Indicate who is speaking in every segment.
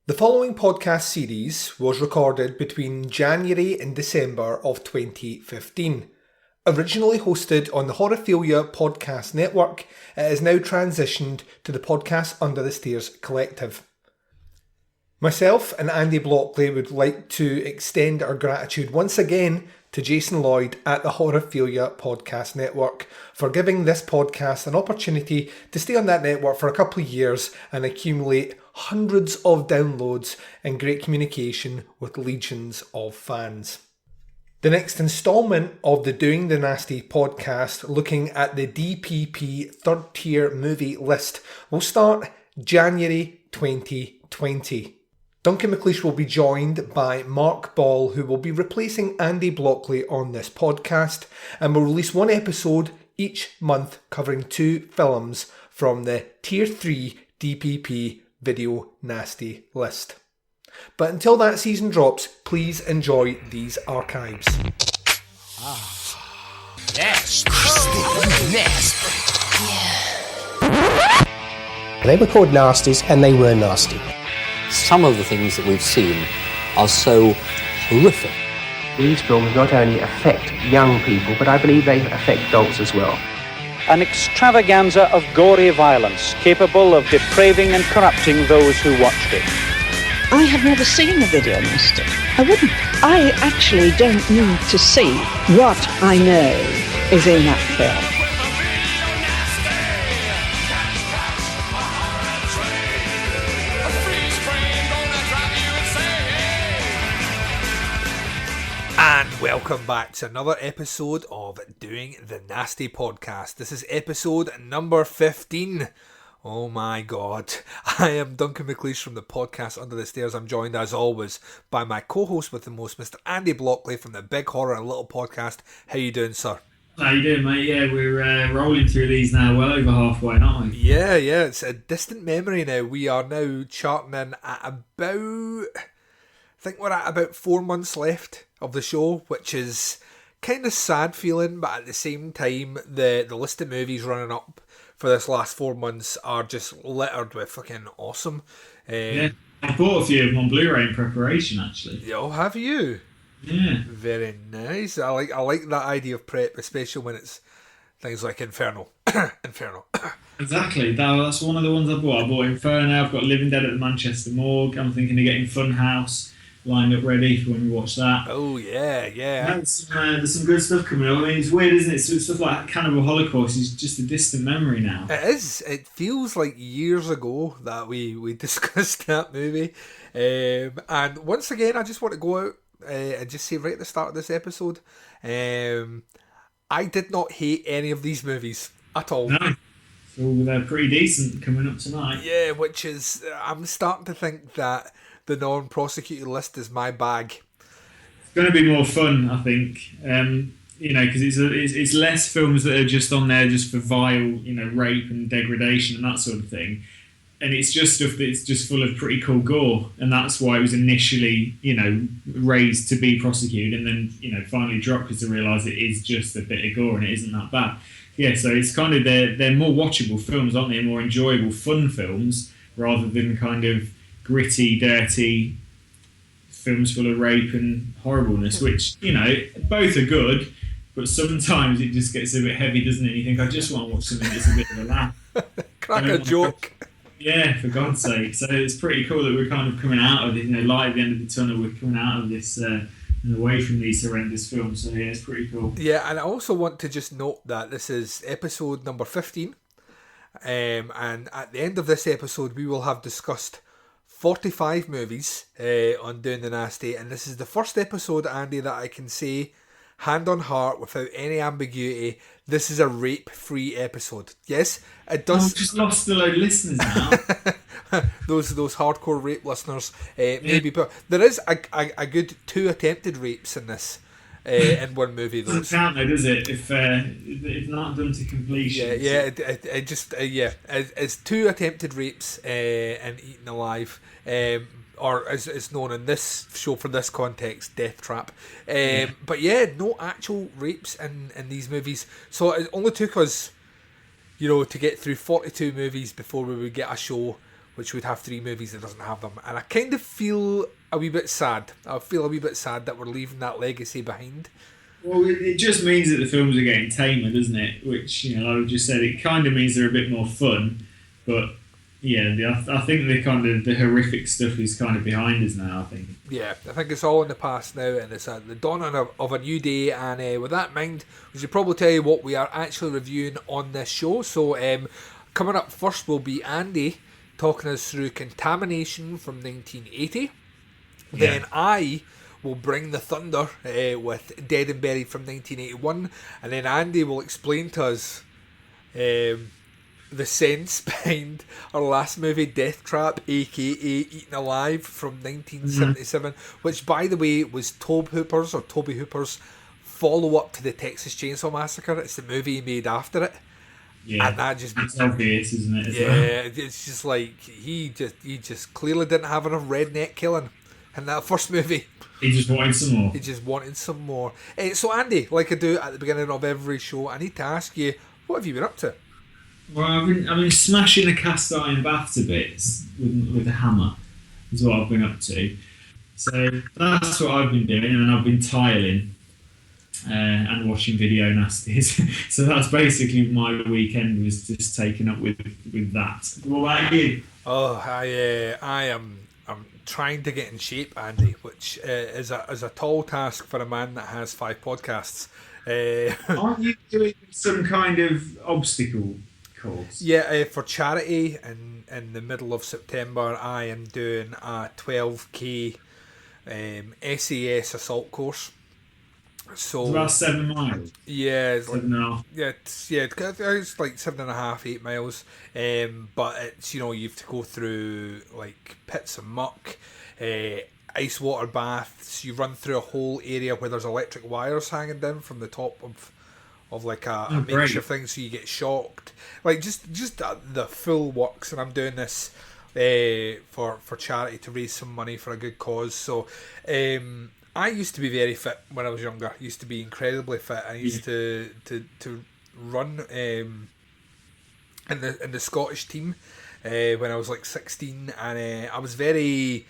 Speaker 1: The following podcast series was recorded between January and December of 2015. Originally hosted on the Horophilia Podcast Network, it is now transitioned to the Podcast Under the Stairs Collective. Myself and Andy Blockley would like to extend our gratitude once again to Jason Lloyd at the Horophilia Podcast Network for giving this podcast an opportunity to stay on that network for a couple of years and accumulate hundreds of downloads and great communication with legions of fans. The next instalment of the Doing the Nasty podcast, looking at the DPP third tier movie list, will start January 2020. Duncan McLeish will be joined by Mark Ball, who will be replacing Andy Blockley on this podcast, and will release one episode each month covering 2 films from the Tier 3 DPP Video Nasty list. But until that season drops, please enjoy these archives.
Speaker 2: Nasty.
Speaker 3: They were called Nasties, and they were nasty.
Speaker 4: Some of the things that we've seen are so horrific.
Speaker 3: These films not only affect young people, but I believe they affect adults as well.
Speaker 5: An extravaganza of gory violence capable of depraving and corrupting those who watched it.
Speaker 6: I have never seen a video nasty. I wouldn't. I actually don't need to see what I know is in that film.
Speaker 1: And welcome back to another episode of Doing the Nasty podcast. This is episode number 15. Oh my god. I am Duncan McLeish from the Podcast Under the Stairs. I'm joined as always by my co-host with the most, Mr. Andy Blockley from the Big Horror and Little podcast. How you doing, sir?
Speaker 7: How you doing, mate? Yeah, we're rolling through these now, well over halfway, aren't we?
Speaker 1: Yeah, it's a distant memory now. We are now charting in at about... I think we're at about 4 months left of the show, which is kind of sad feeling, but at the same time, the list of movies running up for this last 4 months are just littered with fucking awesome.
Speaker 7: Yeah, I bought a few of them on Blu-ray in preparation, actually.
Speaker 1: Oh, have you?
Speaker 7: Yeah.
Speaker 1: Very nice. I like that idea of prep, especially when it's things like Inferno. Inferno.
Speaker 7: Exactly. That's one of the ones I bought. I bought Inferno. I've got Living Dead at the Manchester Morgue. I'm thinking of getting Funhouse lined up ready for when we watch that.
Speaker 1: Oh, yeah.
Speaker 7: There's some good stuff coming up. I mean, it's weird, isn't it? So stuff like Cannibal Holocaust is just a distant memory now.
Speaker 1: It is. It feels like years ago that we discussed that movie. And once again, I just want to go out and just say right at the start of this episode, I did not hate any of these movies at all.
Speaker 7: No. So they're pretty decent coming up tonight.
Speaker 1: Yeah, which is, I'm starting to think that the non-prosecuted list is my bag.
Speaker 7: It's going to be more fun, I think. Because it's less films that are just on there just for vile, rape and degradation and that sort of thing. And it's just stuff that's just full of pretty cool gore. And that's why it was initially, raised to be prosecuted and then, finally dropped because they realise it is just a bit of gore and it isn't that bad. Yeah, so it's kind of, they're more watchable films, aren't they? More enjoyable, fun films rather than kind of gritty, dirty films full of rape and horribleness, which, both are good, but sometimes it just gets a bit heavy, doesn't it? You think, I just want to watch something that's a bit of a laugh.
Speaker 1: Crack a joke.
Speaker 7: Yeah, for God's sake. So it's pretty cool that we're kind of coming out of it, light at the end of the tunnel, we're coming out of this and away from these horrendous films. So yeah, it's pretty cool.
Speaker 1: Yeah, and I also want to just note that this is episode number 15. And at the end of this episode, we will have discussed 45 movies on Doing the Nasty, and this is the first episode, Andy, that I can say, hand on heart, without any ambiguity, this is a rape-free episode. Yes, it does.
Speaker 7: I've just lost a load of listeners now.
Speaker 1: those hardcore rape listeners, maybe, but there is a good 2 attempted rapes in this. In one movie, though.
Speaker 7: Doesn't count, though, does it? If not done to completion.
Speaker 1: It's 2 attempted rapes and eaten alive, or as it's known in this show for this context, death trap. But yeah, no actual rapes in these movies. So it only took us, to get through 42 movies before we would get a show which would have 3 movies that doesn't have them. And I kind of feel a wee bit sad. I feel a wee bit sad that we're leaving that legacy behind.
Speaker 7: Well, it just means that the films are getting tamer, doesn't it? Which, like I just said, it kind of means they're a bit more fun. But yeah, I think the horrific stuff is kind of behind us now, I think.
Speaker 1: Yeah, I think it's all in the past now, and it's the dawning of a new day. And with that in mind, we should probably tell you what we are actually reviewing on this show. So coming up first will be Andy talking us through Contamination from 1980.
Speaker 7: Yeah.
Speaker 1: Then I will bring the thunder with Dead and Buried from 1981, and then Andy will explain to us the sense behind our last movie, Death Trap, aka Eaten Alive, from 1977, which, by the way, was Toby Hooper's follow-up to the Texas Chainsaw Massacre. It's the movie he made after it.
Speaker 7: Yeah,
Speaker 1: and that just
Speaker 7: it's obvious, isn't it?
Speaker 1: It's just like he just clearly didn't have enough redneck killing in that first movie.
Speaker 7: He just wanted some more. So Andy, like I do at the beginning of every show, I need to ask you, what have you been up to? Well, I've been smashing a cast iron bath to bits with a hammer. Is what I've been up to. So that's what I've been doing, and I've been tiling and watching Video Nasties. So that's basically my weekend, was just taken up with that. What about you?
Speaker 1: Oh, I'm trying to get in shape, Andy, which is a tall task for a man that has 5 podcasts.
Speaker 7: Aren't you doing some kind of obstacle course?
Speaker 1: Yeah, for charity in the middle of September, I am doing a 12k SAS assault course. So
Speaker 7: it's about 7 miles.
Speaker 1: Yeah, it's like,
Speaker 7: 7.5.
Speaker 1: It's like 7.5, 8 miles. But it's, you have to go through like pits of muck, ice water baths. You run through a whole area where there's electric wires hanging down from the top of like a makeshift thing, so you get shocked. Like just the full works, and I'm doing this for charity to raise some money for a good cause. So I used to be very fit when I was younger. I used to be incredibly fit. I used to run in the Scottish team when I was like 16, and I was very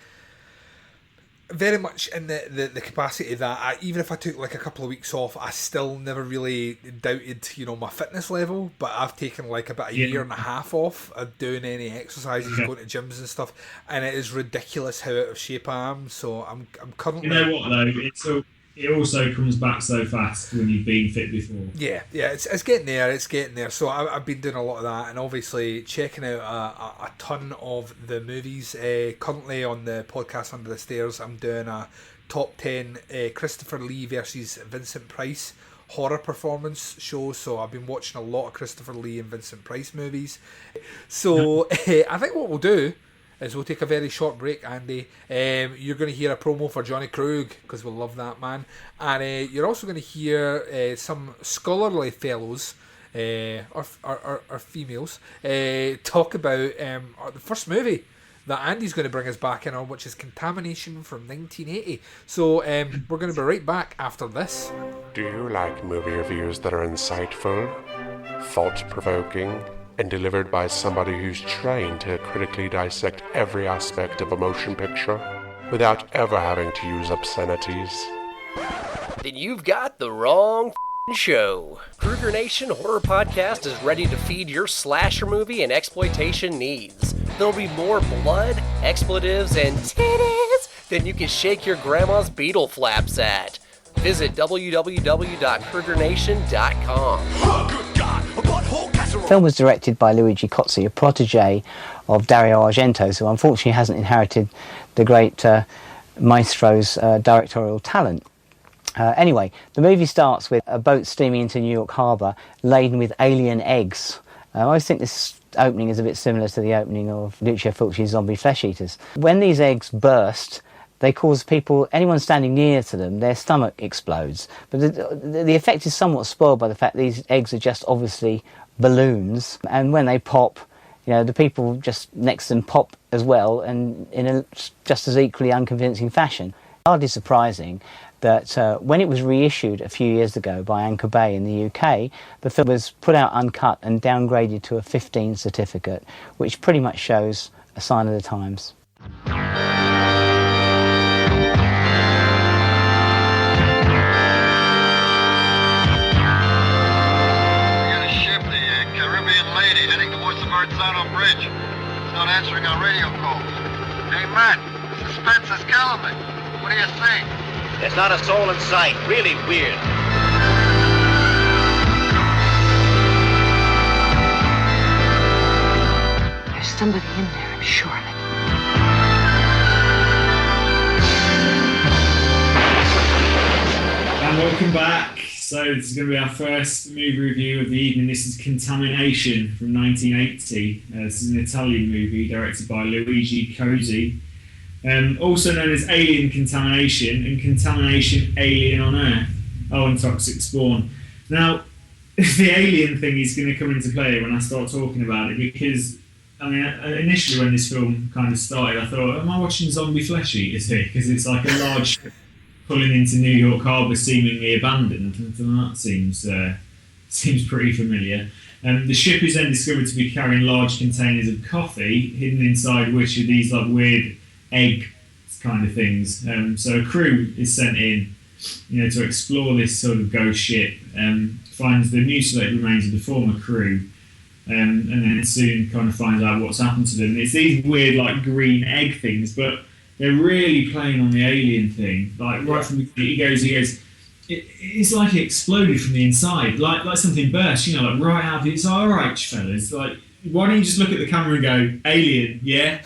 Speaker 1: much in the capacity that even if I took like a couple of weeks off, I still never really doubted my fitness level. But I've taken like about a year and a half off of doing any exercises, going to gyms and stuff, and it is ridiculous how out of shape I am. So I'm currently.
Speaker 7: You know what though? It also comes back so fast when you've been fit before. Yeah,
Speaker 1: it's getting there. It's getting there. So I've been doing a lot of that, and obviously checking out a ton of the movies. Currently on the podcast Under the Stairs, I'm doing a top 10 Christopher Lee versus Vincent Price horror performance show. So I've been watching a lot of Christopher Lee and Vincent Price movies. So I think what we'll do is we'll take a very short break, Andy. You're going to hear a promo for Johnny Krug, because we'll love that man. And you're also going to hear some scholarly fellows, or females, talk about the first movie that Andy's going to bring us back in on, which is Contamination from 1980. So we're going to be right back after this.
Speaker 2: Do you like movie reviews that are insightful, thought-provoking, and delivered by somebody who's trained to critically dissect every aspect of a motion picture without ever having to use obscenities?
Speaker 8: Then you've got the wrong show. Kruger Nation Horror Podcast is ready to feed your slasher movie and exploitation needs. There'll be more blood, expletives, and titties than you can shake your grandma's beetle flaps at. Visit www.krugernation.com.
Speaker 9: The film was directed by Luigi Cozzi, a protege of Dario Argento, who unfortunately hasn't inherited the great maestro's directorial talent. Anyway, the movie starts with a boat steaming into New York Harbour laden with alien eggs. I always think this opening is a bit similar to the opening of Lucio Fulci's Zombie Flesh Eaters. When these eggs burst, they cause anyone standing near to them, their stomach explodes. But the effect is somewhat spoiled by the fact these eggs are just obviously balloons, and when they pop, the people just next to them pop as well, and in a just as equally unconvincing fashion. Hardly surprising that when it was reissued a few years ago by Anchor Bay in the UK, the film was put out uncut and downgraded to a 15 certificate, which pretty much shows a sign of the times.
Speaker 10: Bridge. It's not answering our radio calls. Hey, Matt, suspense is killing me. What do you think?
Speaker 11: There's not a soul in sight. Really weird.
Speaker 6: There's somebody in there, I'm sure of it.
Speaker 7: And welcome back. So this is going to be our first movie review of the evening. This is Contamination from 1980. This is an Italian movie directed by Luigi Cozzi, also known as Alien Contamination and Contamination Alien on Earth. Oh, and Toxic Spawn. Now, the alien thing is going to come into play when I start talking about it, because I mean, initially when this film kind of started, I thought, am I watching zombie flesh eaters here? Because it's like a large pulling into New York Harbour, seemingly abandoned. That seems pretty familiar. The ship is then discovered to be carrying large containers of coffee, hidden inside which are these like weird egg kind of things. So a crew is sent in, to explore this sort of ghost ship. Finds the mutilated remains of the former crew, and then soon kind of finds out what's happened to them. And it's these weird like green egg things, but they're really playing on the alien thing. Like right from the beginning, he goes. It's like it exploded from the inside, like something burst. Like right out of it. It's all right, fellas. Like, why don't you just look at the camera and go, "Alien, yeah,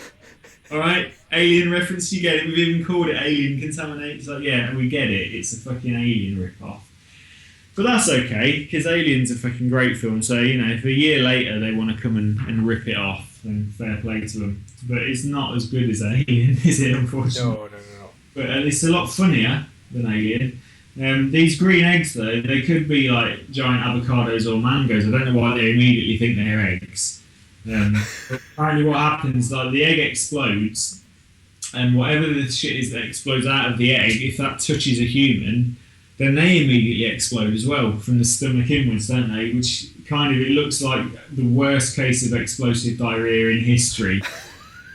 Speaker 7: all right, alien reference. You get it. We've even called it Alien Contaminate." It's like, yeah, we get it. It's a fucking alien rip-off. But that's okay, because Alien's a fucking great film. So if a year later they want to come and rip it off, then fair play to them. But it's not as good as Alien, is it? Unfortunately.
Speaker 1: No.
Speaker 7: But it's a lot funnier than Alien. These green eggs, though, they could be like giant avocados or mangoes. I don't know why they immediately think they're eggs. Apparently, what happens, like the egg explodes, and whatever the shit is that explodes out of the egg, if that touches a human, then they immediately explode as well from the stomach inwards, don't they? Which kind of, it looks like the worst case of explosive diarrhea in history.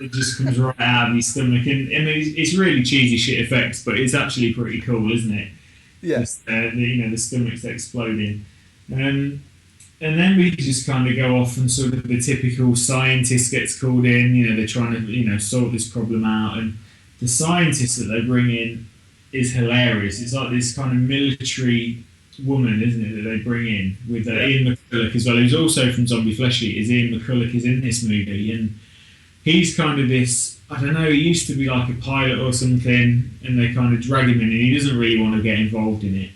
Speaker 7: It just comes right out of your stomach, and I mean, it's really cheesy shit effects, but it's actually pretty cool, isn't it?
Speaker 1: Yes.
Speaker 7: The stomach's exploding. And then we just kind of go off, and sort of the typical scientist gets called in. They're trying to sort this problem out, and the scientist that they bring in is hilarious. It's like this kind of military woman, isn't it, that they bring in with Ian McCulloch as well, who's also from Zombie Flesh Eaters. Ian McCulloch is in this movie, and he's kind of this, I don't know, he used to be like a pilot or something, and they kind of drag him in, and he doesn't really want to get involved in it.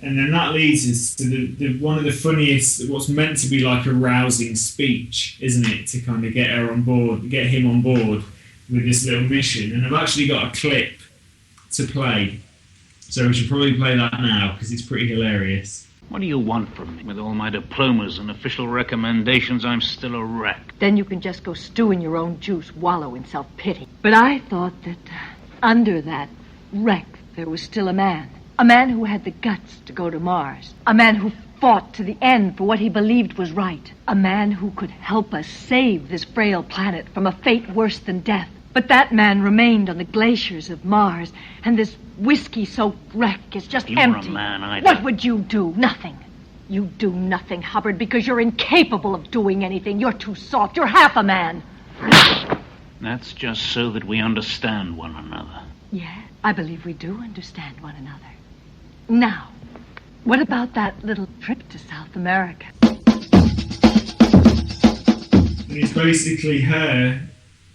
Speaker 7: And then that leads us to the one of the funniest, what's meant to be like a rousing speech, isn't it, to kind of get him on board with this little mission. And I've actually got a clip to play, so we should probably play that now, because it's pretty hilarious.
Speaker 12: What do you want from me? With all my diplomas and official recommendations, I'm still a wreck.
Speaker 13: Then you can just go stew in your own juice, wallow in self-pity. But I thought that under that wreck there was still a man. A man who had the guts to go to Mars. A man who fought to the end for what he believed was right. A man who could help us save this frail planet from a fate worse than death. But that man remained on the glaciers of Mars, and this whiskey-soaked wreck is just empty.
Speaker 12: You're a man, I
Speaker 13: What would you do? Nothing. You do nothing, Hubbard, because you're incapable of doing anything. You're too soft. You're half a man.
Speaker 12: That's just so that we understand one another.
Speaker 13: Yeah, I believe we do understand one another. Now, what about that little trip to South America?
Speaker 7: And it's basically her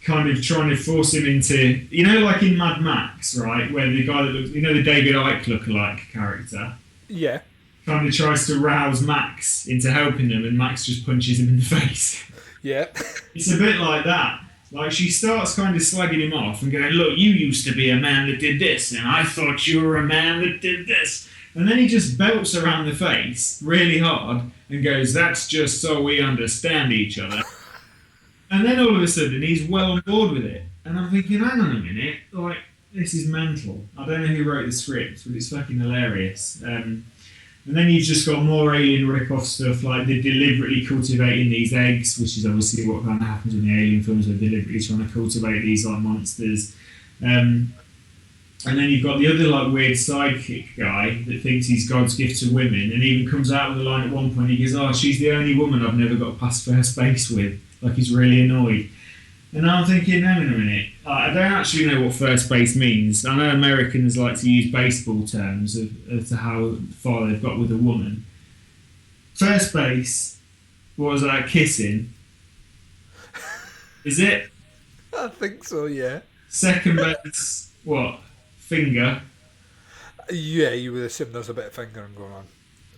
Speaker 7: kind of trying to force him into, like in Mad Max, right, where the guy that looks, the David Icke lookalike character, kind of tries to rouse Max into helping them, and Max just punches him in the face.
Speaker 1: Yeah.
Speaker 7: It's a bit like that. Like, she starts kind of slagging him off and going, look, you used to be a man that did this, and I thought you were a man that did this. And then he just belts around the face really hard and goes, that's just so we understand each other. And then all of a sudden, he's well on board with it. And I'm thinking, hang on a minute, like, this is mental. I don't know who wrote the script, but it's fucking hilarious. And And then you've just got more alien rip-off stuff, like they're deliberately cultivating these eggs, which is obviously what kind of happens in the alien films. They're deliberately trying to cultivate these like monsters. And then you've got the other like weird sidekick guy that thinks he's God's gift to women, and even comes out with a line at one point. He goes, "Oh, she's the only woman I've never got past first base with." Like he's really annoyed. And I'm thinking, hang on a minute, I don't actually know what first base means. I know Americans like to use baseball terms as to how far they've got with a woman. First base, what was that, kissing? Is it?
Speaker 1: I think so, yeah.
Speaker 7: Second base, what? Finger?
Speaker 1: Yeah, you would assume there's a bit of fingering going on.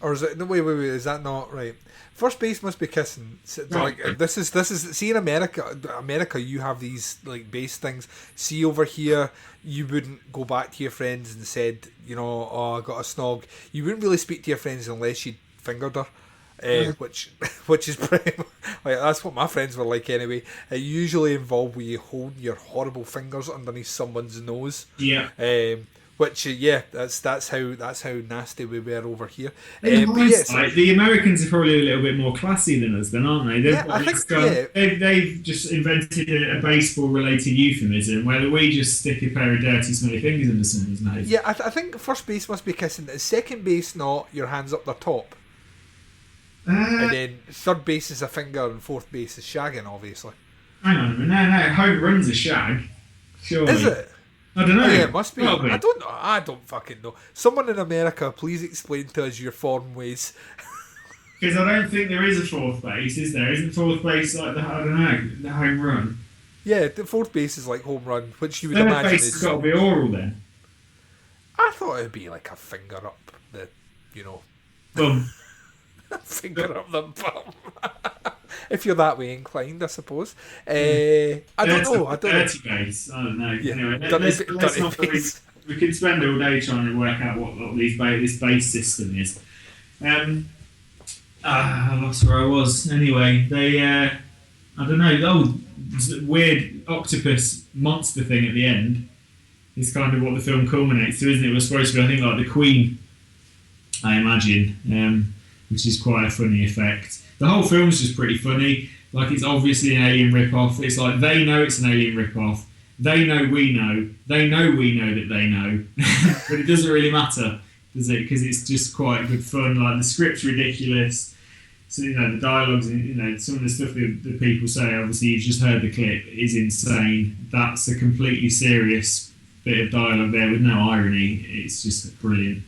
Speaker 1: Or is it? No, wait, is that not right? First base must be kissing. Like this is. See, in America, you have these like base things. See, over here, you wouldn't go back to your friends and said, you know, "Oh, I got a snog." You wouldn't really speak to your friends unless you'd fingered her, which is pretty. Like, that's what my friends were like anyway. It usually involved you holding your horrible fingers underneath someone's nose.
Speaker 7: Yeah.
Speaker 1: Which that's how nasty we were over here.
Speaker 7: The Americans are probably a little bit more classy than us, then, aren't they? They've just invented a baseball-related euphemism where we just stick a pair of dirty, smelly fingers into someone's nose.
Speaker 1: Yeah, I think first base must be kissing. Second base, not your hands up the top. And then third base is a finger, and fourth base is shagging, obviously.
Speaker 7: Hang on a minute, no, home run's a shag. Surely.
Speaker 1: Is it?
Speaker 7: I don't know.
Speaker 1: Oh, yeah, it must be. I don't know. I don't fucking know. Someone in America, please explain to us your foreign ways.
Speaker 7: Because I don't think there is a fourth base, is there? Isn't fourth base like the home run?
Speaker 1: Yeah, the fourth base is like home run, which you would imagine
Speaker 7: base has got to be oral then.
Speaker 1: I thought it'd be like a finger up the,
Speaker 7: bum.
Speaker 1: Finger up the bum. If you're that way inclined, I suppose. I don't know.
Speaker 7: Dirty base. I don't know.
Speaker 1: Yeah.
Speaker 7: Anyway, let's not base. We could spend all day trying to work out what this base system is. I lost where I was. Anyway, they, I don't know. Weird octopus monster thing at the end is kind of what the film culminates to, isn't it? It was supposed to be, I think, like the Queen, I imagine, which is quite a funny effect. The whole film's just pretty funny. Like, it's obviously an alien rip-off. It's like they know it's an alien rip-off. They know we know. They know we know that they know. But it doesn't really matter, does it? Because it's just quite good fun. Like, the script's ridiculous. So, the dialogues and, some of the stuff that people say, obviously you've just heard the clip, is insane. That's a completely serious bit of dialogue there with no irony. It's just brilliant.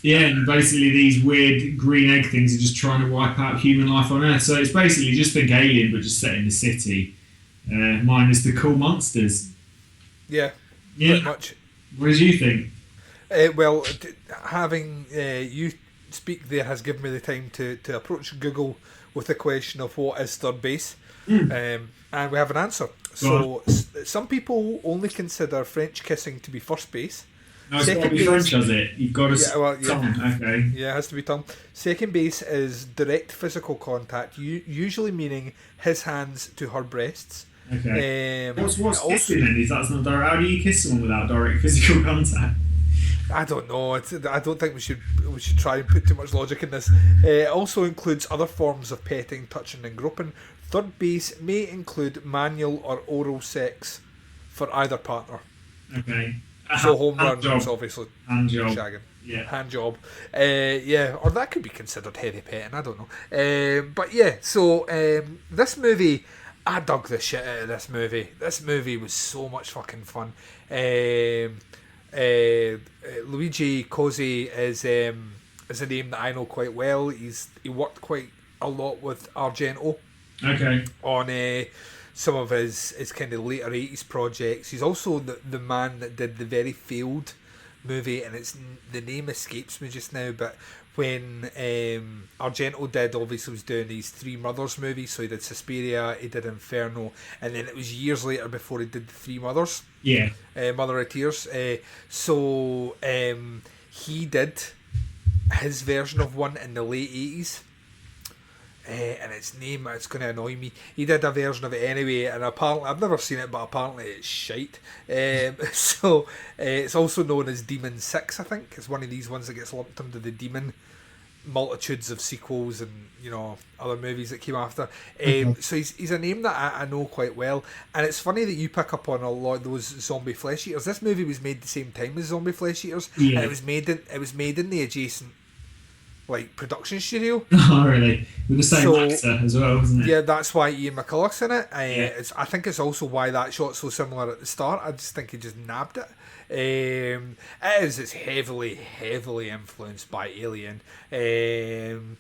Speaker 7: Yeah, and basically these weird green egg things are just trying to wipe out human life on Earth. So it's basically just think Alien, but just set in the city. Minus the cool monsters.
Speaker 1: Yeah, pretty much.
Speaker 7: What did you think?
Speaker 1: Well, having you speak there has given me the time to approach Google with the question of what is third base. And we have an answer. So some people only consider French kissing to be first base.
Speaker 7: No, it's got to be French, has it? You've got to tongue. Okay.
Speaker 1: Yeah, it has to be tongue. Second base is direct physical contact, usually meaning his hands to her breasts.
Speaker 7: Okay. What's kissing then? Is that's not direct? How do you kiss someone without direct physical contact?
Speaker 1: I don't know. I don't think we should try and put too much logic in this. It also includes other forms of petting, touching, and groping. Third base may include manual or oral sex for either partner.
Speaker 7: Okay.
Speaker 1: So home runs, obviously.
Speaker 7: Hand job.
Speaker 1: Shagging.
Speaker 7: Yeah.
Speaker 1: Hand job. Or that could be considered heavy petting, I don't know. But yeah, so this movie, I dug the shit out of this movie. This movie was so much fucking fun. Luigi Cozzi is a name that I know quite well. He worked quite a lot with Argento.
Speaker 7: Okay.
Speaker 1: On some of his kind of later 80s projects. He's also the man that did the very failed movie, and the name escapes me just now, but when Argento did, obviously was doing these Three Mothers movies, so he did Suspiria, he did Inferno, and then it was years later before he did the Three Mothers.
Speaker 7: Yeah.
Speaker 1: Mother of Tears. So he did his version of one in the late 80s. and its name, it's going to annoy me. He did a version of it anyway, and apparently, I've never seen it, but apparently it's shite. So it's also known as Demon 6, I think. It's one of these ones that gets lumped under the Demon multitudes of sequels and, you know, other movies that came after. So he's a name that I know quite well, and it's funny that you pick up on a lot of those zombie flesh eaters. This movie was made the same time as Zombie Flesh Eaters, and it was made in the adjacent like production studio.
Speaker 7: Oh, really? With the same actor as well, wasn't it?
Speaker 1: Yeah, that's why Ian McCulloch's in it. I think it's also why that shot's so similar at the start. I just think he just nabbed it. It's heavily influenced by Alien, and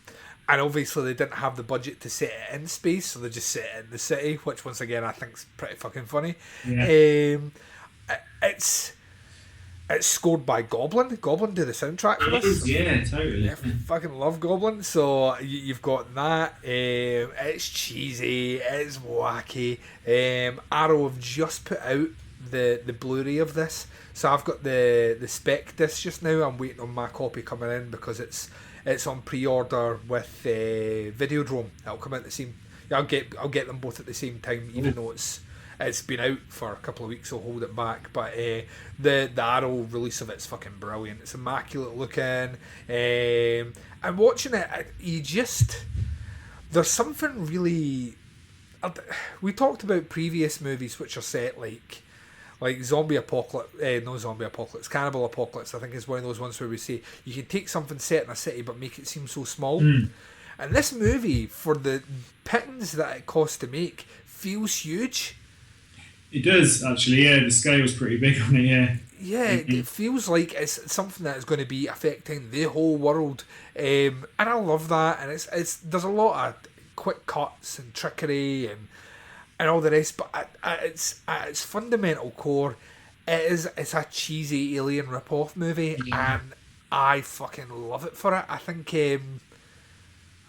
Speaker 1: obviously they didn't have the budget to set it in space, so they just set it in the city, which once again I think's pretty fucking funny. It's scored by Goblin. Goblin did the soundtrack for this.
Speaker 7: Yeah, totally.
Speaker 1: I fucking love Goblin. So you've got that. It's cheesy. It's wacky. Arrow have just put out the Blu-ray of this, so I've got the spec disc just now. I'm waiting on my copy coming in because it's on pre-order with Videodrome. It'll come out the same. I'll get them both at the same time, even though it's been out for a couple of weeks, so hold it back. But the Arrow release of it's fucking brilliant. It's immaculate looking. And watching it, there's something really. We talked about previous movies which are set like Zombie Apocalypse, no Zombie Apocalypse, Cannibal Apocalypse, I think is one of those ones where we say you can take something set in a city but make it seem so small. And this movie, for the pittance that it costs to make, feels huge. It does, actually, yeah. The scale's pretty big on it, yeah. Yeah, it feels like it's something that is going to be affecting the whole world. And I love that. And there's a lot of quick cuts and trickery and all the rest, but at its fundamental core, it's a cheesy alien rip-off movie, and I fucking love it for it. I think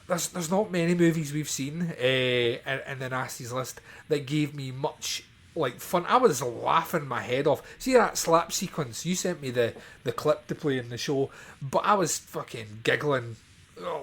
Speaker 1: there's not many movies we've seen in the Nasties list that gave me much like fun. I was laughing my head off. See that slap sequence? You sent me the clip to play in the show, but I was fucking giggling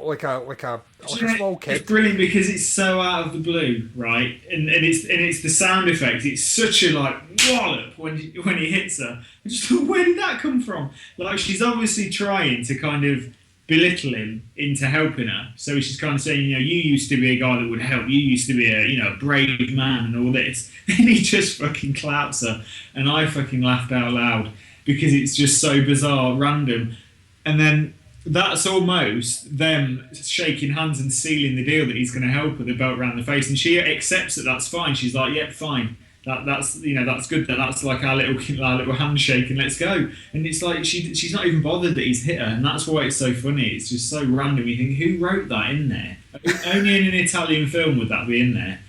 Speaker 1: like a small kid.
Speaker 7: It's brilliant because it's so out of the blue, right? And it's the sound effects. It's such a like wallop when he hits her. I just thought, where did that come from? Like, she's obviously trying to kind of belittle him into helping her. So she's kind of saying, you know, you used to be a guy that would help. You used to be a brave man and all this. And he just fucking clouts her. And I fucking laughed out loud because it's just so bizarre, random. And then that's almost them shaking hands and sealing the deal that he's going to help her, the belt around the face, and she accepts that that's fine. She's like, "Yep, fine. That's that's good. That's like our little handshake, and let's go." And it's like she's not even bothered that he's hit her, and that's why it's so funny. It's just so random. You think, who wrote that in there? Only in an Italian film would that be in there.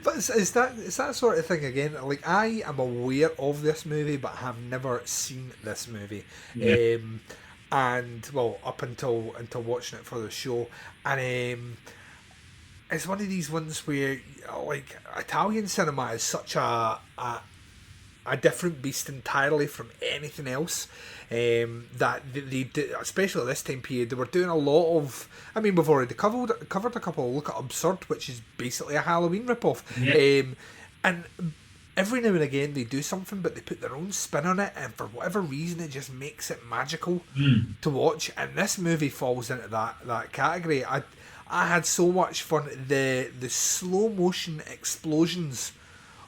Speaker 1: But is that sort of thing again? Like, I am aware of this movie, but have never seen this movie. Yeah. And well, up until watching it for the show, and it's one of these ones where like Italian cinema is such a different beast entirely from anything else. That they did, especially at this time period, they were doing a lot of. I mean, we've already covered a couple. Look at Absurd, which is basically a Halloween ripoff. Yeah. And every now and again they do something, but they put their own spin on it, and for whatever reason it just makes it magical to watch. And this movie falls into that category. I had so much fun. The slow motion explosions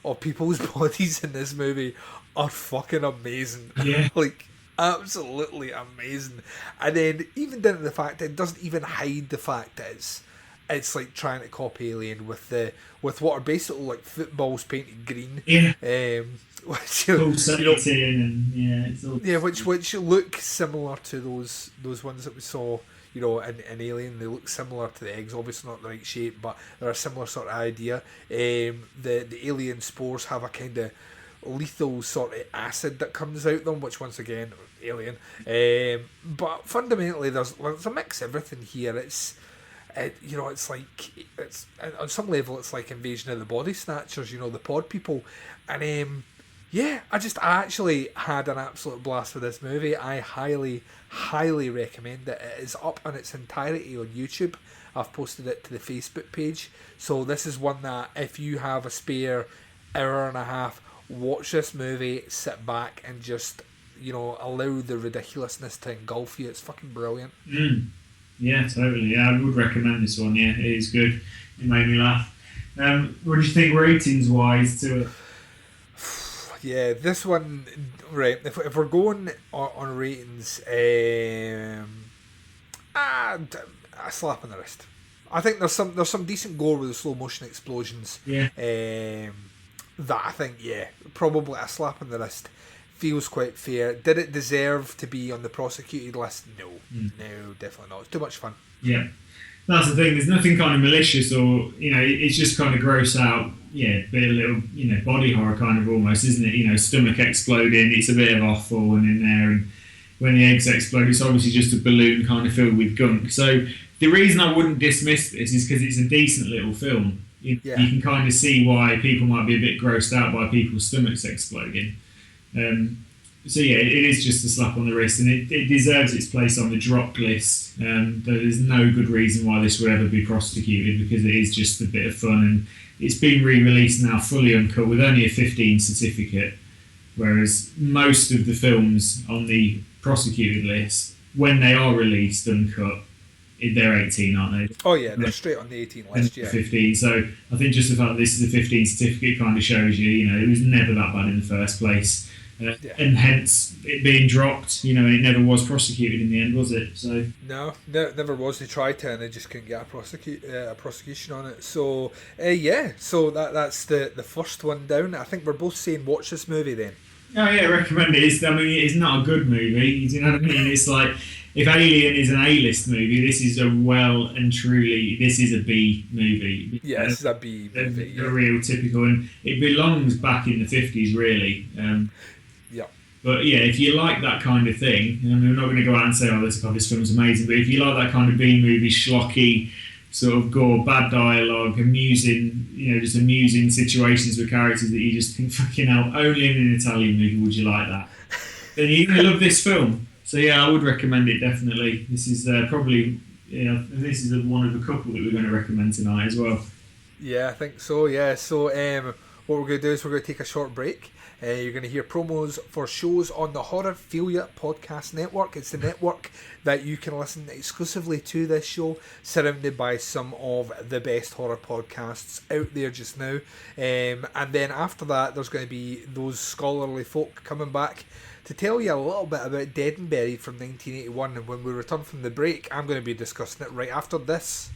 Speaker 1: of people's bodies in this movie are fucking amazing. Yeah. Like, absolutely amazing. And then even down to the fact that it doesn't even hide the fact that it's like trying to copy Alien with what are basically like footballs painted green. Yeah. Which which look similar to those ones that we saw, you know, in Alien. They look similar to the eggs, obviously not the right shape, but they're a similar sort of idea. The alien spores have a kind of lethal sort of acid that comes out them, which once again, Alien. But fundamentally, there's a mix of everything here. It's on some level it's like Invasion of the Body Snatchers, you know, the pod people, and I actually had an absolute blast with this movie. I highly recommend it. It is up in its entirety on YouTube. I've posted it to the Facebook page. So this is one that if you have a spare hour and a half, watch this movie, sit back and just, you know, allow the ridiculousness to engulf you. It's fucking brilliant.
Speaker 7: Yeah, totally. Yeah, I would recommend this one. Yeah, it is good. It made me laugh. What do you think ratings wise to it?
Speaker 1: Yeah, this one, right, if we're going on ratings, a slap on the wrist. I think there's some decent gore with the slow motion explosions.
Speaker 7: Yeah.
Speaker 1: That I think, probably a slap on the wrist. Feels quite fair. Did it deserve to be on the prosecuted list? No. No, definitely not. It's too much fun.
Speaker 7: Yeah. That's the thing, there's nothing kind of malicious or, you know, it's just kind of gross out, bit of little, you know, body horror kind of almost, isn't it? You know, stomach exploding, it's a bit of offal in there, and when the eggs explode, it's obviously just a balloon kind of filled with gunk. So the reason I wouldn't dismiss this is because it's a decent little film. You can kind of see why people might be a bit grossed out by people's stomachs exploding. So yeah, it is just a slap on the wrist, and it deserves its place on the dropped list. There's no good reason why this would ever be prosecuted, because it is just a bit of fun, and it's been re-released now fully uncut with only a 15 certificate, whereas most of the films on the prosecuted list, when they are released uncut, they're 18, aren't they?
Speaker 1: Oh yeah, they're straight on the 18 list, yeah.
Speaker 7: 15, so I think just the fact that this is a 15 certificate kind of shows you, you know, it was never that bad in the first place. And hence it being dropped, you know, it never was prosecuted in the end, was it? So
Speaker 1: no, never was. They tried to, and they just couldn't get a prosecution on it. So so that's the first one down. I think we're both saying watch this movie then.
Speaker 7: Oh yeah, recommend it. It's not a good movie. You know what I mean? It's like if Alien is an A-list movie, this is a well and truly, this is a B movie.
Speaker 1: Yeah, this is a B movie.
Speaker 7: A real typical, and it belongs back in the 50s, really. But yeah, if you like that kind of thing, I mean, we're not going to go out and say, this film's amazing, but if you like that kind of B-movie, schlocky, sort of gore, bad dialogue, amusing, you know, just amusing situations with characters that you just think, fucking hell, only in an Italian movie would you like that. Then you're going to love this film. So yeah, I would recommend it, definitely. This is probably, this is one of a couple that we're going to recommend tonight as well.
Speaker 1: Yeah, I think so, yeah. So what we're going to do is we're going to take a short break. You're going to hear promos for shows on the Horrorphilia Podcast Network. It's the network that you can listen exclusively to this show, surrounded by some of the best horror podcasts out there just now. And then after that, there's going to be those scholarly folk coming back to tell you a little bit about Dead and Buried from 1981. And when we return from the break, I'm going to be discussing it right after this.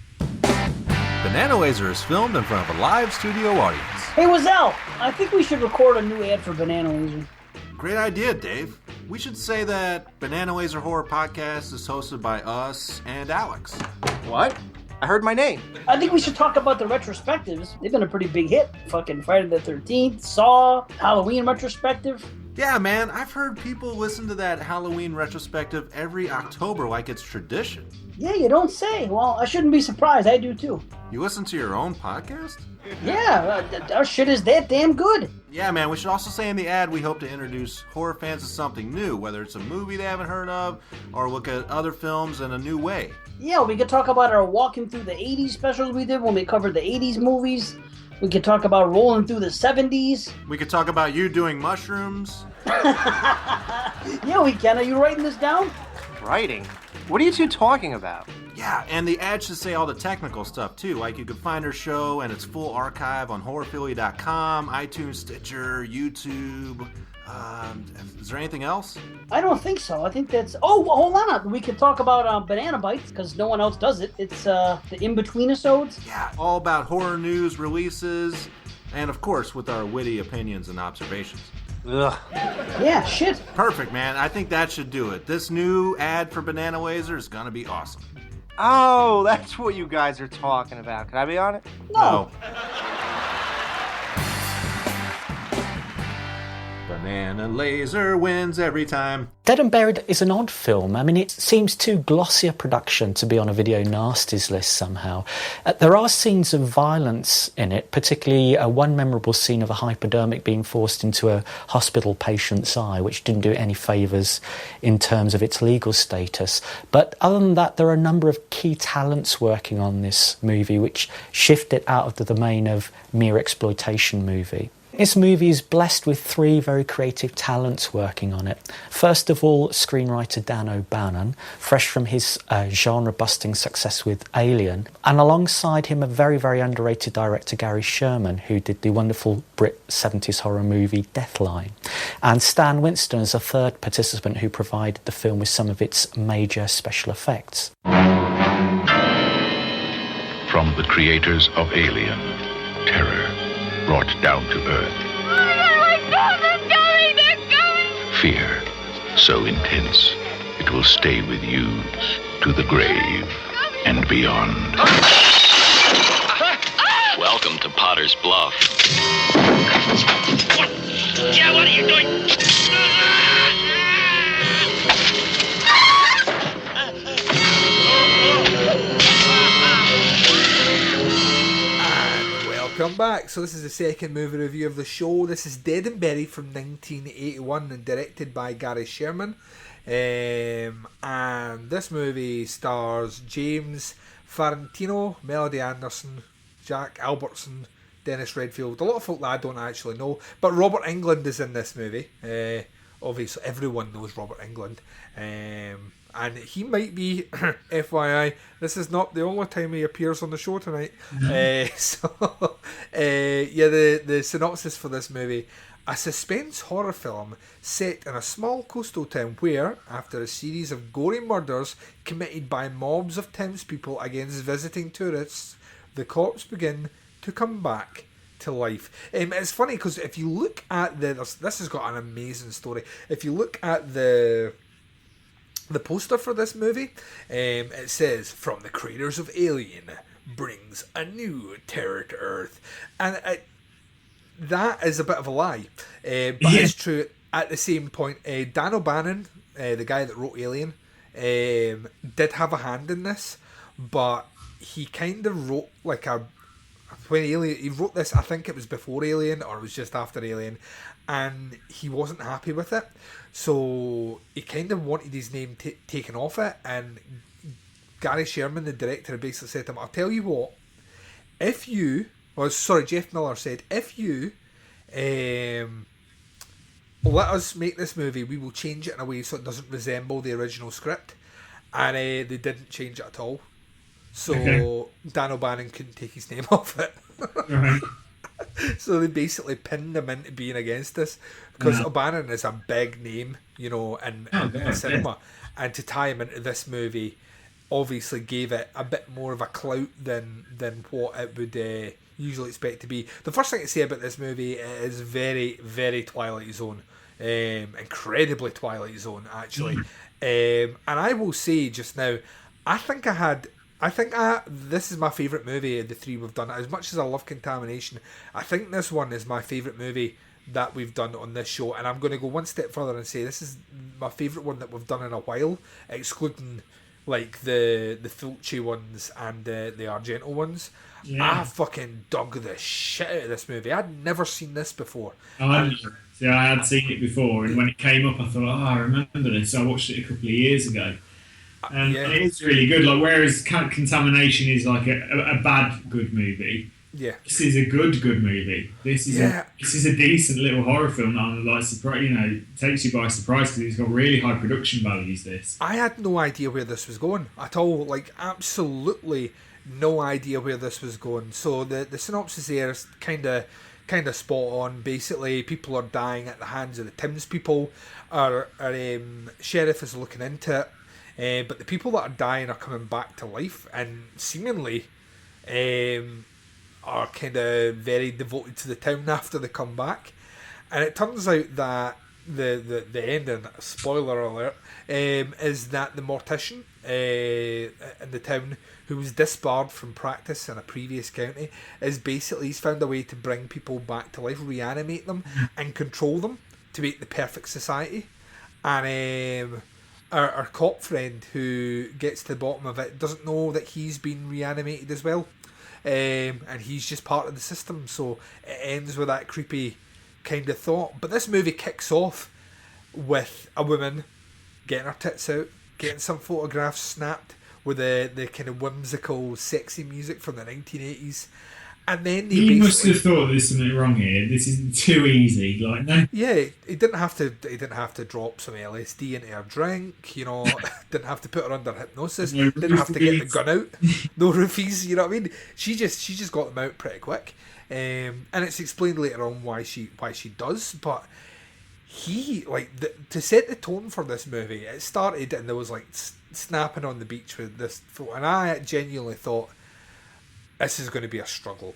Speaker 14: Banana Laser is filmed in front of a live studio audience.
Speaker 15: Hey, Wazell, I think we should record a new ad for Banana Laser.
Speaker 14: Great idea, Dave. We should say that Banana Laser Horror Podcast is hosted by us and Alex.
Speaker 16: What? I heard my name.
Speaker 15: I think we should talk about the retrospectives. They've been a pretty big hit. Fucking Friday the 13th, Saw, Halloween retrospective.
Speaker 14: Yeah, man, I've heard people listen to that Halloween retrospective every October like it's tradition.
Speaker 15: Yeah, you don't say. Well, I shouldn't be surprised. I do too.
Speaker 14: You listen to your own podcast?
Speaker 15: Yeah, our shit is that damn good.
Speaker 14: Yeah, man, we should also say in the ad we hope to introduce horror fans to something new, whether it's a movie they haven't heard of or look at other films in a new way.
Speaker 15: Yeah, we could talk about our walking through the 80s specials we did when we covered the 80s movies. We could talk about rolling through the 70s.
Speaker 14: We could talk about you doing mushrooms.
Speaker 15: Yeah, we can. Are you writing this down?
Speaker 16: Writing? What are you two talking about?
Speaker 14: Yeah, and the ad should say all the technical stuff too, like you can find our show and its full archive on horrorphilia.com, iTunes, Stitcher, YouTube. Is there anything else?
Speaker 15: I don't think so. I think that's... Oh, hold on. We could talk about Banana Bites, because no one else does it. It's the in-between-isodes.
Speaker 14: Yeah, all about horror news, releases, and of course with our witty opinions and observations.
Speaker 16: Ugh.
Speaker 15: Yeah, shit.
Speaker 14: Perfect, man. I think that should do it. This new ad for Banana Laser is gonna be awesome.
Speaker 16: Oh, that's what you guys are talking about. Can I be on it?
Speaker 15: No.
Speaker 14: banana laser wins every time.
Speaker 17: Dead and Buried is an odd film. I mean, it seems too glossy a production to be on a Video Nasties list somehow. There are scenes of violence in it, particularly one memorable scene of a hypodermic being forced into a hospital patient's eye, which didn't do it any favours in terms of its legal status. But other than that, there are a number of key talents working on this movie, which shift it out of the domain of mere exploitation movie. This movie is blessed with three very creative talents working on it. First of all, screenwriter Dan O'Bannon, fresh from his genre-busting success with Alien, and alongside him a very, very underrated director, Gary Sherman, who did the wonderful Brit 70s horror movie Deathline, and Stan Winston as a third participant who provided the film with some of its major special effects.
Speaker 18: From the creators of Alien, terror brought down to earth.
Speaker 19: They're going!
Speaker 18: Fear so intense it will stay with you to the grave and beyond.
Speaker 20: Welcome to Potter's Bluff.
Speaker 19: Yeah, what are you doing?
Speaker 1: Welcome back. So this is the second movie review of the show. This is Dead and Buried from 1981 and directed by Gary Sherman. And this movie stars James Farentino, Melody Anderson, Jack Albertson, Dennis Redfield, a lot of folk that I don't actually know, but Robert Englund is in this movie. Obviously everyone knows Robert Englund. And he might be, FYI, this is not the only time he appears on the show tonight. The synopsis for this movie: a suspense horror film set in a small coastal town where, after a series of gory murders committed by mobs of townspeople against visiting tourists, the corpse begin to come back to life. It's funny because if you look at this has got an amazing story. If you look at the poster for this movie, it says, "From the creators of Alien brings a new terror to Earth," and that is a bit of a lie, but it's true. At the same point, Dan O'Bannon, the guy that wrote Alien, did have a hand in this, but he kind of wrote he wrote this, I think it was before Alien or it was just after Alien, and he wasn't happy with it, so he kind of wanted his name taken off it, and Gary Sherman, the director, basically said to him, "I'll tell you what, Jeff Miller said, if you let us make this movie, we will change it in a way so it doesn't resemble the original script," and they didn't change it at all. So Dan O'Bannon couldn't take his name off it.
Speaker 7: Right.
Speaker 1: So they basically pinned him into being against this, because O'Bannon is a big name, in cinema, and to tie him into this movie obviously gave it a bit more of a clout than what it would usually expect to be. The first thing to say about this movie is very, very Twilight Zone, incredibly Twilight Zone actually. And I will say just now, this is my favourite movie of the three we've done. As much as I love Contamination, I think this one is my favourite movie that we've done on this show, and I'm going to go one step further and say this is my favourite one that we've done in a while, excluding like the Fulci ones and the Argento ones. I fucking dug the shit out of this movie. I'd never seen this before.
Speaker 7: I had seen it before, and when it came up I thought, I remember this. I watched it a couple of years ago. And it's really good. Like, whereas Contamination is like a bad good movie, this is a good movie. This is a decent little horror film that I'm like surprised. Takes you by surprise because it's got really high production values. This
Speaker 1: I had no idea where this was going at all. Like, absolutely no idea where this was going. So the synopsis there is kind of spot on. Basically, people are dying at the hands of the townspeople. Our sheriff is looking into it. But the people that are dying are coming back to life and seemingly are kind of very devoted to the town after they come back. And it turns out that the ending, spoiler alert, is that the mortician in the town, who was disbarred from practice in a previous county, is basically, he's found a way to bring people back to life, reanimate them and control them. to make the perfect society, and our cop friend who gets to the bottom of it doesn't know that he's been reanimated as well, and he's just part of the system. So it ends with that creepy kind of thought. But this movie kicks off with a woman getting her tits out, getting some photographs snapped with the kind of whimsical, sexy music from the 1980s. And then
Speaker 7: he must have thought there's something wrong here. This isn't too easy. Like, no.
Speaker 1: Yeah, he didn't have to drop some LSD into her drink. You know, didn't have to put her under hypnosis.
Speaker 7: No
Speaker 1: didn't have to get the gun out. No roofies. You know what I mean? She just got them out pretty quick. And it's explained later on why she does. But he to set the tone for this movie. It started and there was like snapping on the beach with this photo, and I genuinely thought, this is going to be a struggle.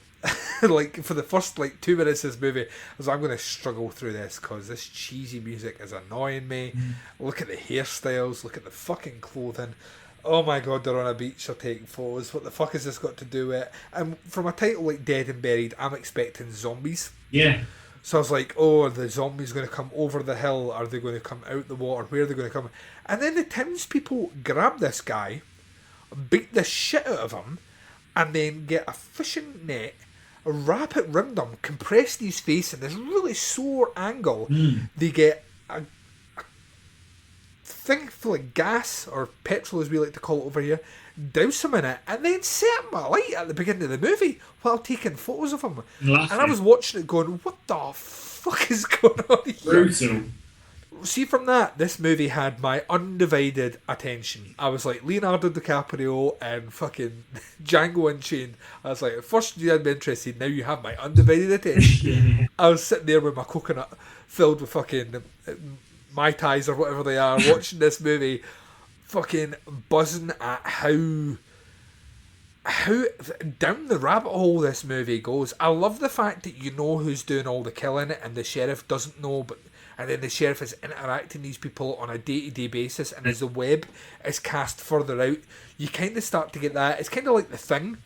Speaker 1: Like, for the first 2 minutes of this movie, I was like, I'm going to struggle through this because this cheesy music is annoying me. Look at the hairstyles, look at the fucking clothing. Oh my god, they're on a beach, they're taking photos. What the fuck has this got to do with it? And from a title like Dead and Buried, I'm expecting zombies.
Speaker 7: Yeah.
Speaker 1: So I was like, oh, are the zombies going to come over the hill? Are they going to come out the water? Where are they going to come? And then the townspeople grab this guy, beat the shit out of him, and then get a fishing net, wrap it round him, compress his face in this really sore angle. They get a thing full of gas, or petrol as we like to call it over here, douse him in it, and then set him alight at the beginning of the movie while taking photos of him. And I was watching it going, what the fuck is going on here?
Speaker 7: Brutal.
Speaker 1: See, from that, this movie had my undivided attention. I was like Leonardo DiCaprio and fucking Django Unchained. I was like, at first you had me interested, now you have my undivided attention. I was sitting there with my coconut filled with fucking Mai Tais or whatever they are, watching this movie, fucking buzzing at how down the rabbit hole this movie goes. I love the fact that you know who's doing all the killing and the sheriff doesn't know, and then the sheriff is interacting these people on a day-to-day basis, and as the web is cast further out, you kind of start to get that. It's kind of like The Thing,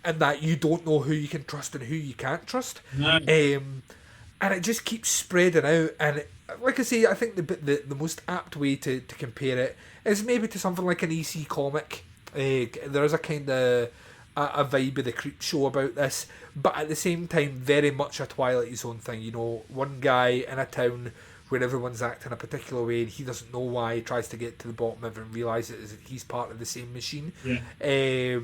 Speaker 1: and that you don't know who you can trust and who you can't trust.
Speaker 7: No.
Speaker 1: And it just keeps spreading out, and like I say, I think the most apt way to compare it is maybe to something like an EC comic. There is a kind of a vibe of the creep show about this, but at the same time very much a Twilight Zone thing. You know, one guy in a town where everyone's acting a particular way and he doesn't know why, he tries to get to the bottom of it and realises that he's part of the same machine.
Speaker 7: Yeah.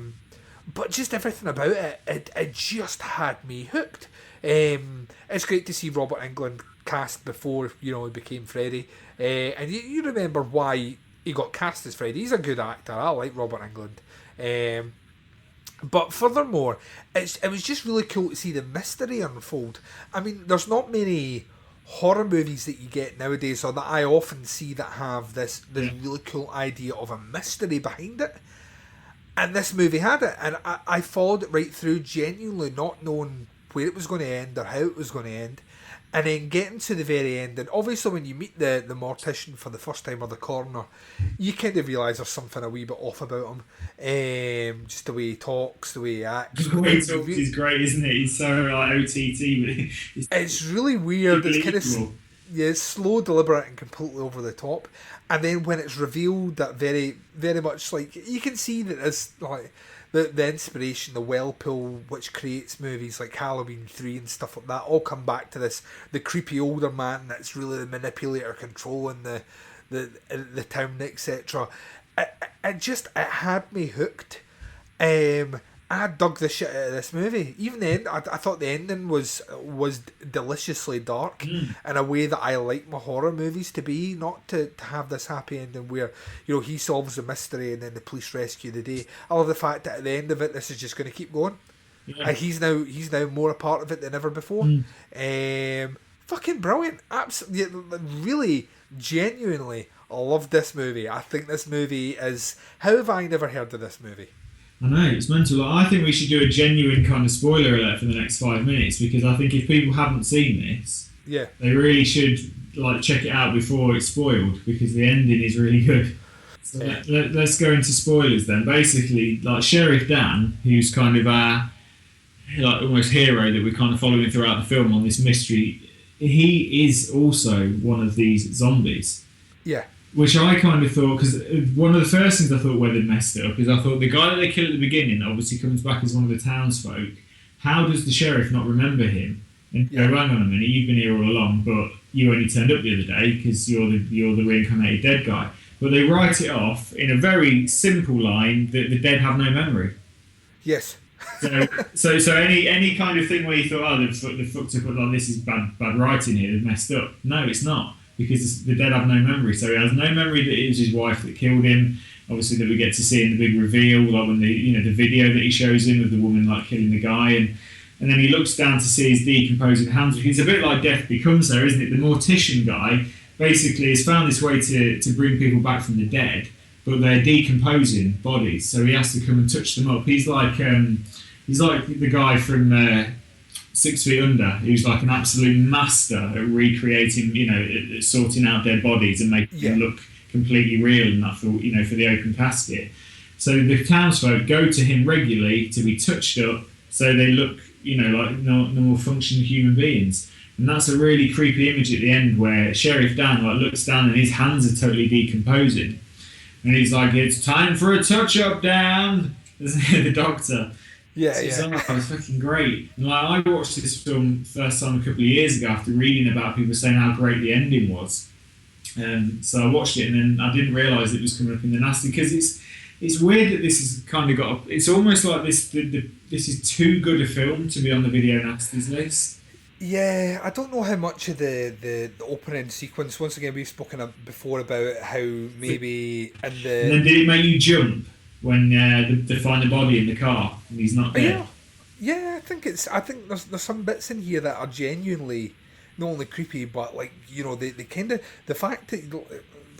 Speaker 1: But just everything about it just had me hooked. It's great to see Robert Englund cast before, he became Freddy. And you remember why he got cast as Freddy. He's a good actor. I like Robert Englund. But furthermore, it was just really cool to see the mystery unfold. I mean, there's not many horror movies that you get nowadays, or that I often see, that have this really cool idea of a mystery behind it. And this movie had it, and I followed it right through, genuinely not knowing where it was going to end or how it was going to end. And then getting to the very end, and obviously when you meet the mortician for the first time, or the coroner, you kind of realise there's something a wee bit off about him. Just the way he talks, the way he acts.
Speaker 7: The way he talks is great, isn't it? He's so like OTT.
Speaker 1: It's really weird. It's kind of it's slow, deliberate, and completely over the top. And then when it's revealed that very, very much you can see that it's like the inspiration, the well pool which creates movies like Halloween 3 and stuff like that, all come back to the creepy older man that's really the manipulator controlling the town, etc. It had me hooked. I dug the shit out of this movie. Even the end, I thought the ending was deliciously dark in a way that I like my horror movies to be, not to have this happy ending where he solves the mystery and then the police rescue the day. I love the fact that at the end of it, this is just going to keep going. Yeah. He's now more a part of it than ever before. Fucking brilliant! Absolutely, really, genuinely, I love this movie. I think this movie is. How have I never heard of this movie?
Speaker 7: I know, it's mental. I think we should do a genuine kind of spoiler alert for the next 5 minutes, because I think if people haven't seen this, they really should check it out before it's spoiled, because the ending is really good. So let's go into spoilers then. Basically, Sheriff Dan, who's kind of our almost hero that we're kind of following throughout the film on this mystery he is also one of these zombies.
Speaker 1: Yeah.
Speaker 7: Which I kind of thought, because one of the first things I thought where they messed it up is I thought the guy that they kill at the beginning obviously comes back as one of the townsfolk. How does the sheriff not remember him? And go, hang on a minute, you've been here all along, but you only turned up the other day because you're the reincarnated dead guy. But they write it off in a very simple line that the dead have no memory.
Speaker 1: Yes.
Speaker 7: So any kind of thing where you thought, oh, they've fucked up, like, this is bad writing here, they've messed up. No, it's not, because the dead have no memory. So he has no memory that it was his wife that killed him. Obviously, that we get to see in the big reveal, like when the video that he shows him of the woman like killing the guy, and then he looks down to see his decomposing hands. It's a bit like Death Becomes Her, isn't it? The mortician guy basically has found this way to bring people back from the dead, but they're decomposing bodies, so he has to come and touch them up. He's like the guy from 6 Feet Under, who's like an absolute master at recreating, sorting out dead bodies and making them look completely real and that for the open casket. So the townsfolk go to him regularly to be touched up, so they look, like normal functioning human beings. And that's a really creepy image at the end where Sheriff Dan looks down and his hands are totally decomposing. And he's like, "It's time for a touch-up, Dan." The doctor.
Speaker 1: Yeah,
Speaker 7: So it was fucking great. And I watched this film first time a couple of years ago after reading about people saying how great the ending was. So I watched it, and then I didn't realise it was coming up in the nasty, because it's weird that this has kind of got. It's almost like this is too good a film to be on the Video Nasties list.
Speaker 1: Yeah, I don't know how much of the opening sequence. Once again, we've spoken before about how maybe
Speaker 7: And then did it make you jump when they find the body in the car and he's not dead?
Speaker 1: Yeah, I think there's some bits in here that are genuinely not only creepy, but they kind of, the fact that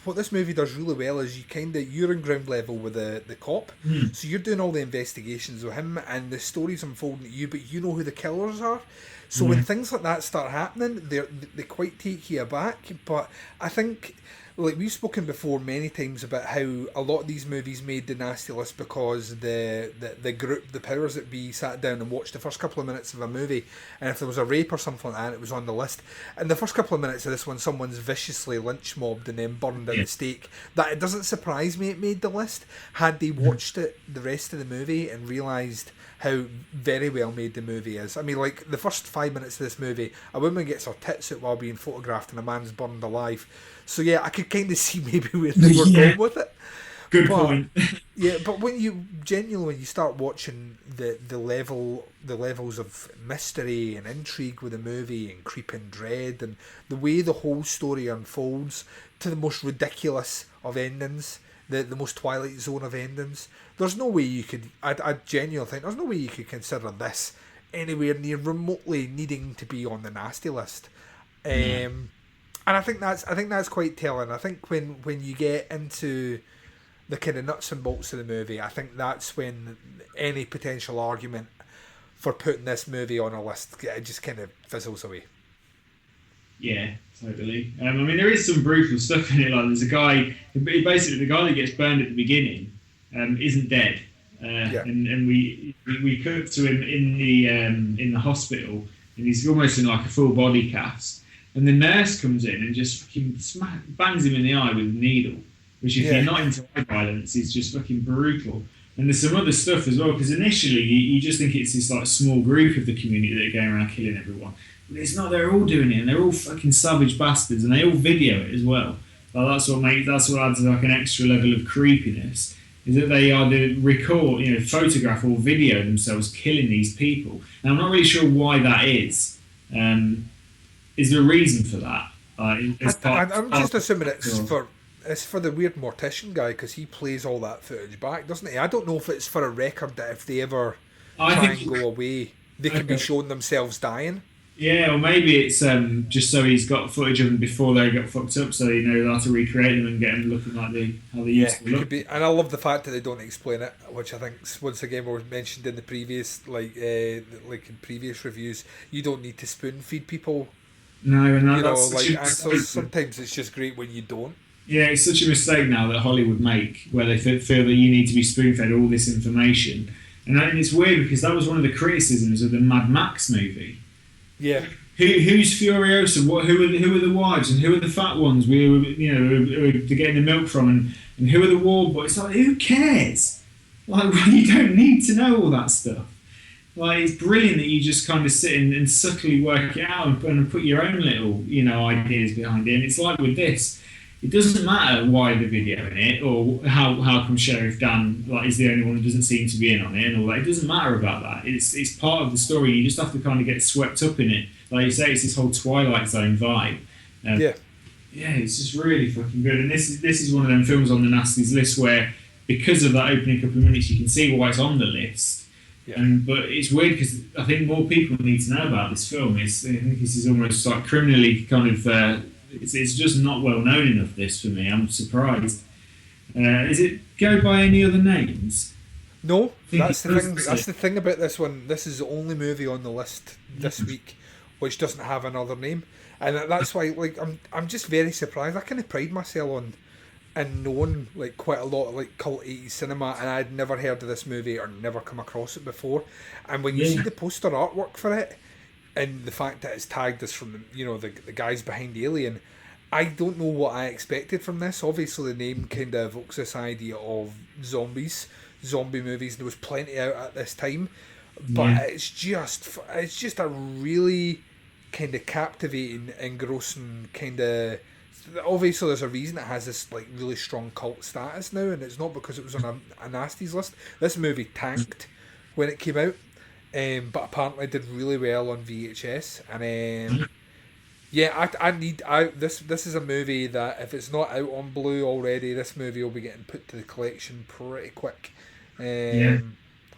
Speaker 1: what this movie does really well is you're in ground level with the cop, so you're doing all the investigations with him and the story's unfolding to you, but you know who the killers are. So when things like that start happening, they quite take you aback. But I think, we've spoken before many times about how a lot of these movies made the nasty list because the group, the powers that be, sat down and watched the first couple of minutes of a movie, and if there was a rape or something like that, it was on the list. And the first couple of minutes of this one, someone's viciously lynch mobbed and then burned at the stake. That it doesn't surprise me it made the list. Had they watched it, the rest of the movie, and realised how very well made the movie is. I mean, the first 5 minutes of this movie, a woman gets her tits out while being photographed and a man's burned alive. So yeah, I could kind of see maybe where they were going with it.
Speaker 7: Good point.
Speaker 1: Yeah, but when you start watching the levels of mystery and intrigue with the movie and creeping dread and the way the whole story unfolds to the most ridiculous of endings, the most Twilight Zone of endings, there's no way you could. I genuinely think there's no way you could consider this anywhere near remotely needing to be on the nasty list. And I think that's quite telling. I think when you get into the kind of nuts and bolts of the movie, I think that's when any potential argument for putting this movie on a list, it just kind of fizzles away.
Speaker 7: Yeah, totally. I mean, there is some brutal stuff in it. Like, there's a guy, basically the guy that gets burned at the beginning isn't dead, and we cut to him in the hospital, and he's almost in like a full body cast, and the nurse comes in and just fucking bangs him in the eye with a needle, which if you're not into eye violence is just fucking brutal. And there's some other stuff as well, because initially you just think it's this like small group of the community that are going around killing everyone. But it's not. They're all doing it, and they're all fucking savage bastards, and they all video it as well. Like, that's what adds like an extra level of creepiness. Is that they either record, photograph or video themselves killing these people. And I'm not really sure why that is. Is there a reason for that? I'm
Speaker 1: just assuming it's for the weird mortician guy, because he plays all that footage back, doesn't he? I don't know if it's for a record that if they ever try and go away, they can be showing themselves dying.
Speaker 7: Yeah, or maybe it's just so he's got footage of them before they got fucked up, so he knows how to recreate them and get them looking like how they used to look.
Speaker 1: And I love the fact that they don't explain it, which I think once again was mentioned in the previous in previous reviews. You don't need to spoon feed people.
Speaker 7: No, and that's
Speaker 1: answers. Sometimes it's just great when you don't.
Speaker 7: Yeah, it's such a mistake now that Hollywood make, where they feel that you need to be spoon-fed all this information, and it's weird because that was one of the criticisms of the Mad Max movie.
Speaker 1: Yeah.
Speaker 7: who's Furiosa? Who are the wives, and who are the fat ones? Who are getting the milk from, and who are the war boys? It's like, who cares? Like, you don't need to know all that stuff. Like, it's brilliant that you just kind of sit and subtly work it out and put your own little, ideas behind it. And it's like with this, it doesn't matter why the video in it, or how come Sheriff Dan is the only one who doesn't seem to be in on it and all that. It doesn't matter about that. It's part of the story. You just have to kind of get swept up in it. Like you say, it's this whole Twilight Zone vibe. Yeah, it's just really fucking good. And this is one of them films on the Nasties list where, because of that opening couple of minutes, you can see why it's on the list. Yeah. But it's weird because I think more people need to know about this film. I think this is almost like criminally kind of. It's just not well known enough. This for me, I'm surprised. Is it go by any other names?
Speaker 1: No, that's the thing. That's the thing about this one. This is the only movie on the list this week which doesn't have another name, and that's why I'm just very surprised. I kind of pride myself on knowing quite a lot of cult 80s cinema, and I'd never heard of this movie or never come across it before. And when you see the poster artwork for it, and the fact that it's tagged as from the guys behind Alien, I don't know what I expected from this. Obviously, the name kind of evokes this idea of zombie movies, and there was plenty out at this time. But it's just a really kind of captivating, engrossing kind of. Obviously, there's a reason it has this really strong cult status now, and it's not because it was on a Nasties list. This movie tanked when it came out. But apparently did really well on VHS, and this is a movie that if it's not out on Blue already, this movie will be getting put to the collection pretty quick. I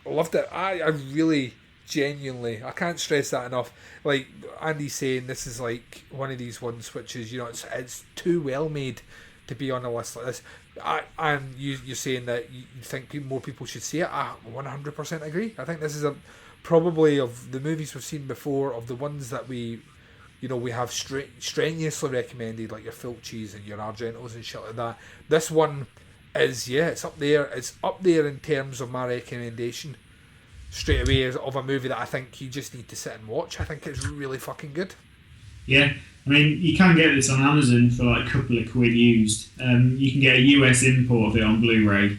Speaker 1: loved it. I really genuinely, I can't stress that enough. Like Andy's saying, this is one of these ones which is it's too well made to be on a list like this. And you're saying that you think more people should see it. I 100% agree. I think this is probably of the movies we've seen before, of the ones that we have strenuously recommended, like your Fulcis and your Argentos and shit like that. This one is, it's up there. It's up there in terms of my recommendation straight away of a movie that I think you just need to sit and watch. I think it's really fucking good. Yeah,
Speaker 7: I mean, you can get this on Amazon for a couple of quid used. You can get a US import of it on Blu-ray.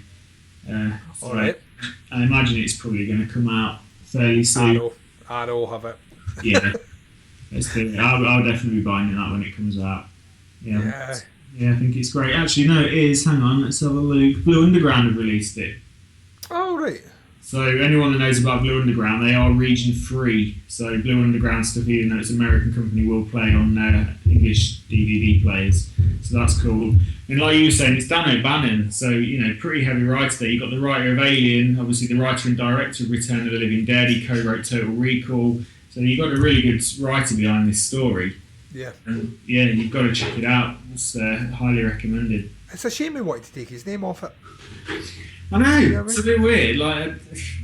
Speaker 1: All right.
Speaker 7: I imagine it's probably going to come out fairly soon.
Speaker 1: I know, have it.
Speaker 7: Yeah. Let's do it. I'll definitely be buying that when it comes out. Yeah, I think it's great. Actually, no, it is. Hang on, let's have a look. Blue Underground have released it.
Speaker 1: Oh, right.
Speaker 7: So anyone that knows about Blue Underground, they are region free. So Blue Underground stuff, even though it's an American company, will play on English DVD players. So that's cool. And like you were saying, it's Dan O'Bannon. So, pretty heavy writer there. You've got the writer of Alien, obviously the writer and director of Return of the Living Dead. He co-wrote Total Recall. So you've got a really good writer behind this story.
Speaker 1: Yeah. And
Speaker 7: you've got to check it out. It's highly recommended.
Speaker 1: It's a shame he wanted to take his name off it.
Speaker 7: I know, it's a bit weird.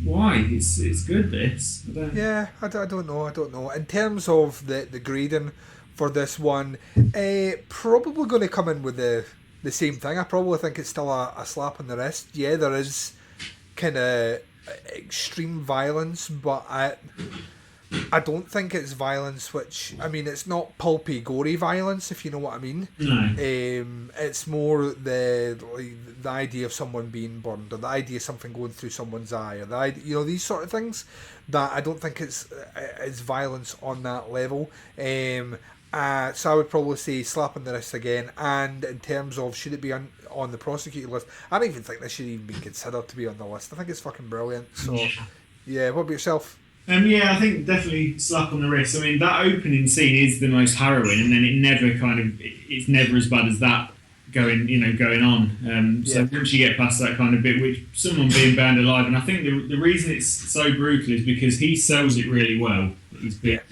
Speaker 7: Why? It's good. This.
Speaker 1: I don't know. In terms of the grading for this one, probably going to come in with the same thing. I probably think it's still a slap on the wrist. Yeah, there is kind of extreme violence, but I don't think it's violence which, it's not pulpy, gory violence, if you know what I mean.
Speaker 7: No.
Speaker 1: It's more the idea of someone being burned, or the idea of something going through someone's eye, or the idea, these sort of things, that I don't think it's violence on that level. So I would probably say slap on the wrist again. And in terms of should it be on the prosecuted list, I don't even think this should even be considered to be on the list. I think it's fucking brilliant. So yeah, what about yourself?
Speaker 7: I think definitely slap on the wrist. That opening scene is the most harrowing, and then it's never as bad as that going on. So once you get past that kind of bit, which someone being burned alive, and I think the reason it's so brutal is because he sells it really well. That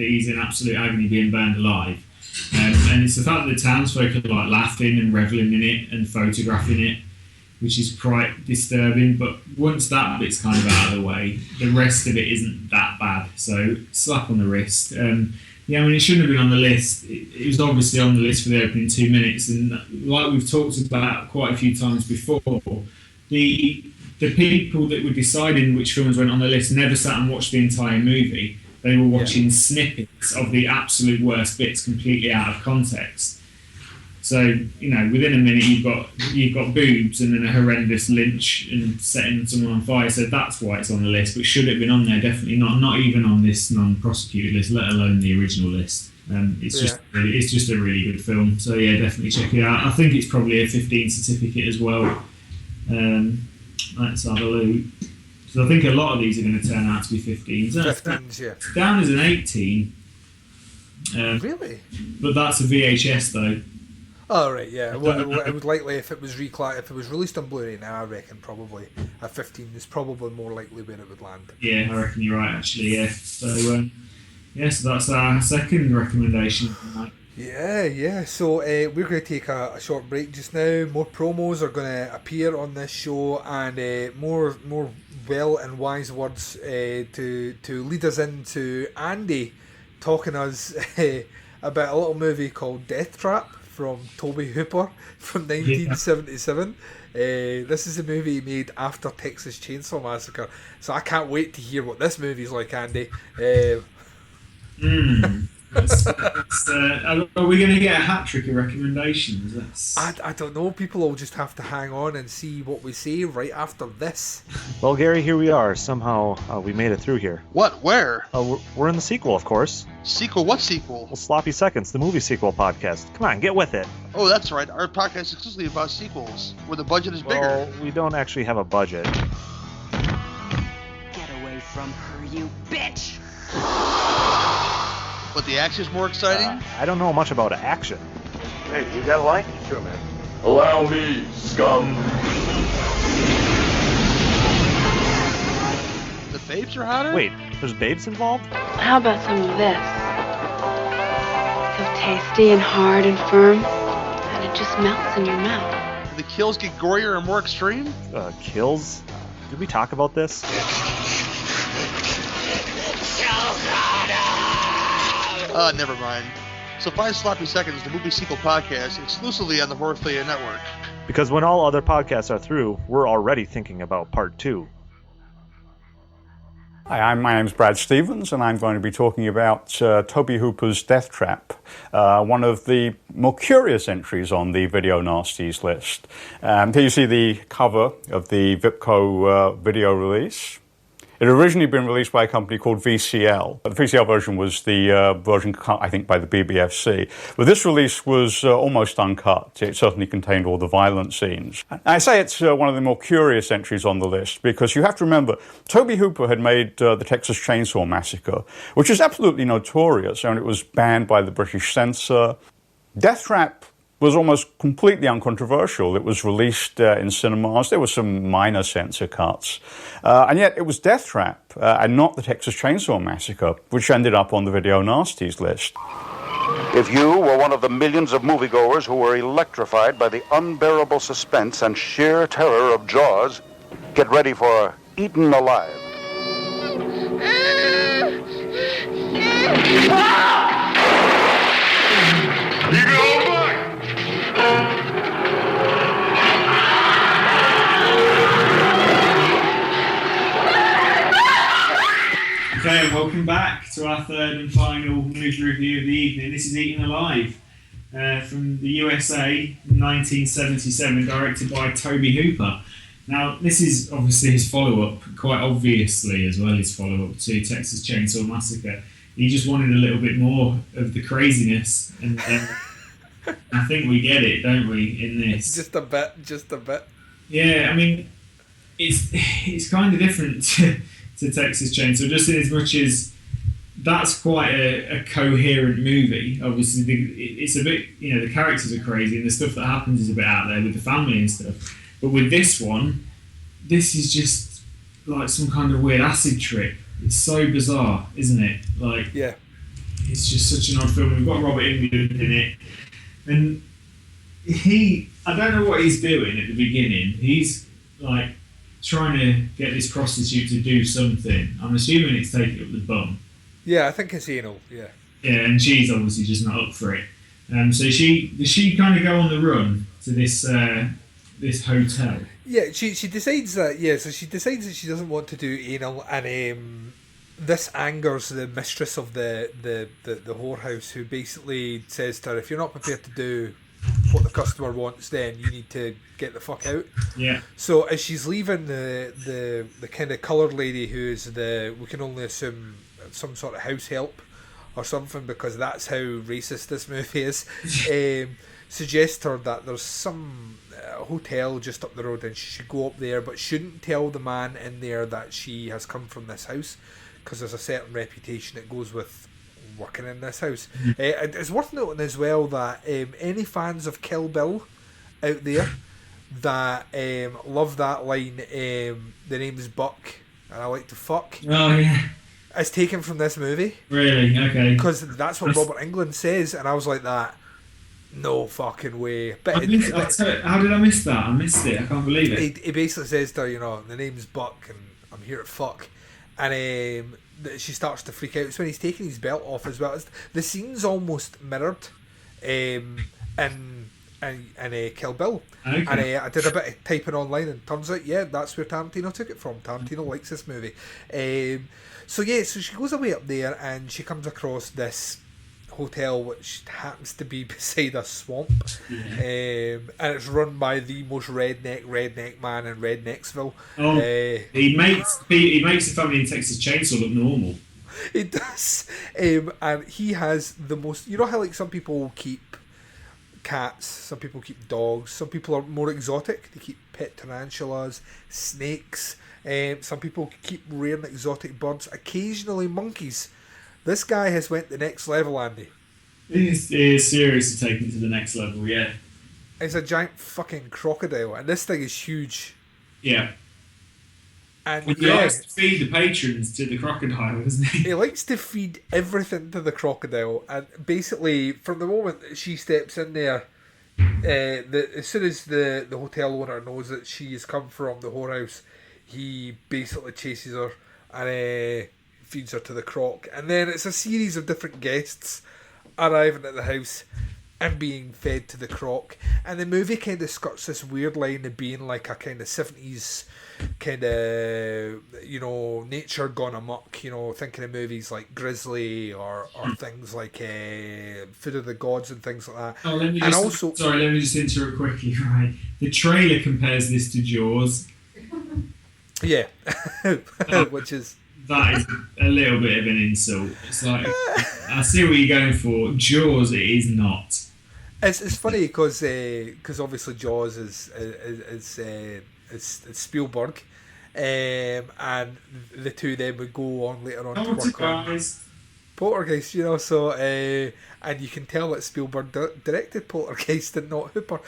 Speaker 7: he's in absolute agony being burned alive, and it's the fact that the townsfolk are laughing and reveling in it and photographing it, which is quite disturbing. But once that bit's kind of out of the way, the rest of it isn't that bad. So slap on the wrist. It shouldn't have been on the list. It was obviously on the list for the opening 2 minutes, and like we've talked about quite a few times before, the people that were deciding which films went on the list never sat and watched the entire movie. they were watching snippets of the absolute worst bits completely out of context. So, you know, within a minute you've got boobs and then a horrendous lynch and setting someone on fire. So that's why it's on the list. But should it have been on there? Definitely not. Not even on this non-prosecuted list, let alone the original list. It's just a really good film. So yeah, definitely check it out. I think it's probably a 15 certificate as well. Let's have a look. So I think a lot of these are going to turn out to be 15s.
Speaker 1: 15s, yeah.
Speaker 7: It's down as an 18.
Speaker 1: Really?
Speaker 7: But that's a VHS though.
Speaker 1: Oh right, yeah. Well, it would likely if it was released on Blu-ray now, I reckon probably a 15 is probably more likely where it would land.
Speaker 7: Yeah, I reckon you're right actually. Yeah. So so that's our second recommendation tonight.
Speaker 1: Yeah. So we're going to take a short break just now. More promos are going to appear on this show, and more well and wise words to lead us into Andy talking us about a little movie called Death Trap from Tobe Hooper from 1977. This is a movie made after Texas Chainsaw Massacre, so I can't wait to hear what this movie's like, Andy.
Speaker 7: Are we going to get a hat trick of recommendations?
Speaker 1: I don't know. People will just have to hang on and see what we say right after this.
Speaker 21: Well, Gary, here we are. Somehow we made it through here.
Speaker 22: What? Where?
Speaker 21: We're in the sequel, of course.
Speaker 22: Sequel? What sequel?
Speaker 21: Well, Sloppy Seconds, the movie sequel podcast. Come on, get with it.
Speaker 22: Oh, that's right. Our podcast is exclusively about sequels, where the budget is bigger.
Speaker 21: Well, we don't actually have a budget.
Speaker 23: Get away from her, you bitch!
Speaker 22: But the action's more exciting?
Speaker 21: I don't know much about action.
Speaker 22: Hey, you got a line? Sure, man.
Speaker 24: Allow me, scum.
Speaker 22: The babes are hotter?
Speaker 21: Wait, there's babes involved?
Speaker 25: How about some of this? So tasty and hard and firm, and it just melts in your mouth.
Speaker 22: Do the kills get gorier and more extreme?
Speaker 21: Kills? Did we talk about this?
Speaker 22: Never mind. So find Sloppy Seconds, the movie sequel podcast, exclusively on the Horrorphilia Network.
Speaker 21: Because when all other podcasts are through, we're already thinking about part 2.
Speaker 26: Hi, my name's Brad Stevens, and I'm going to be talking about Tobe Hooper's Death Trap, one of the more curious entries on the Video Nasties list. Here you see the cover of the Vipco video release. It had originally been released by a company called VCL. The VCL version was the version cut, I think, by the BBFC. But this release was almost uncut. It certainly contained all the violent scenes. And I say it's one of the more curious entries on the list because you have to remember, Tobe Hooper had made the Texas Chainsaw Massacre, which is absolutely notorious, and it was banned by the British censor. Death Trap was almost completely uncontroversial. It was released in cinemas. There were some minor censor cuts. And yet it was Death Trap and not the Texas Chainsaw Massacre, which ended up on the Video Nasties list.
Speaker 27: If you were one of the millions of moviegoers who were electrified by the unbearable suspense and sheer terror of Jaws, get ready for Eaten Alive.
Speaker 7: Okay, welcome back to our third and final movie review of the evening. This is Eaten Alive from the USA, 1977, directed by Tobe Hooper. Now, this is obviously his follow-up, quite obviously as well, his follow-up to Texas Chainsaw Massacre. He just wanted a little bit more of the craziness, and I think we get it, don't we, in this?
Speaker 1: Just a bit.
Speaker 7: Yeah, I mean, it's kind of different to Texas Chainsaw, just in as much as that's quite a coherent movie. Obviously, it's a bit, the characters are crazy and the stuff that happens is a bit out there with the family and stuff. But with this one, this is just like some kind of weird acid trip. It's so bizarre, isn't it? Like,
Speaker 1: yeah,
Speaker 7: it's just such an odd film. We've got Robert Englund in it, and I don't know what he's doing at the beginning. He's like trying to get this prostitute to do something. I'm assuming it's take it up the bum.
Speaker 1: Yeah, I think it's anal. Yeah.
Speaker 7: Yeah, and she's obviously just not up for it. So does she kind of go on the run to this this hotel?
Speaker 1: Yeah, she decides that. Yeah, so she decides that she doesn't want to do anal, and this angers the mistress of the whorehouse, who basically says to her, if you're not prepared to do what the customer wants, then you need to get the fuck out.
Speaker 7: Yeah.
Speaker 1: So as she's leaving, the kind of coloured lady, who is we can only assume some sort of house help or something, because that's how racist this movie is, suggests her that there's some hotel just up the road and she should go up there, but shouldn't tell the man in there that she has come from this house, because there's a certain reputation that goes with working in this house. It's worth noting as well that any fans of Kill Bill out there that love that line, the name's Buck and I like to fuck.
Speaker 7: Oh yeah.
Speaker 1: It's taken from this movie.
Speaker 7: Really? Okay.
Speaker 1: Because that's what Robert Englund says, and I was like, that. No fucking way. But
Speaker 7: how did I miss that? I missed it. I can't believe it.
Speaker 1: He basically says to her, the name's Buck and I'm here to fuck. And she starts to freak out. It's when he's taking his belt off as well. The scene's almost mirrored in Kill Bill.
Speaker 7: Okay.
Speaker 1: And I did a bit of typing online, and turns out, that's where Tarantino took it from. Tarantino likes this movie. So she goes away up there and she comes across this hotel which happens to be beside a swamp, and it's run by the most redneck man in Rednecksville.
Speaker 7: He makes the family in Texas Chainsaw look normal.
Speaker 1: He does, and he has the most. You know how like some people keep cats, some people keep dogs, some people are more exotic. They keep pet tarantulas, snakes. Some people keep rare and exotic birds. Occasionally monkeys. This guy has went the next level, Andy.
Speaker 7: He is seriously taking it to the next level, yeah.
Speaker 1: It's a giant fucking crocodile, and this thing is huge.
Speaker 7: Yeah.
Speaker 1: And
Speaker 7: he likes to feed the patrons to the crocodile, doesn't he?
Speaker 1: He likes to feed everything to the crocodile, and basically, from the moment that she steps in there, as soon as the hotel owner knows that she has come from the whorehouse, he basically chases her and feeds her to the croc, and then it's a series of different guests arriving at the house and being fed to the croc, and the movie kind of skirts this weird line of being like a kind of 70s kind of, nature gone amok, thinking of movies like Grizzly or things like Food of the Gods and things like that.
Speaker 7: Let me just interrupt quickly, right? The trailer compares this to Jaws.
Speaker 1: Yeah. Which is...
Speaker 7: That is a little bit of an insult. It's like, I see what you're going for. Jaws, it is not.
Speaker 1: It's funny because obviously Jaws is Spielberg, and the two of them would go on later on to work on Poltergeist, so and you can tell that Spielberg directed Poltergeist and not Hooper,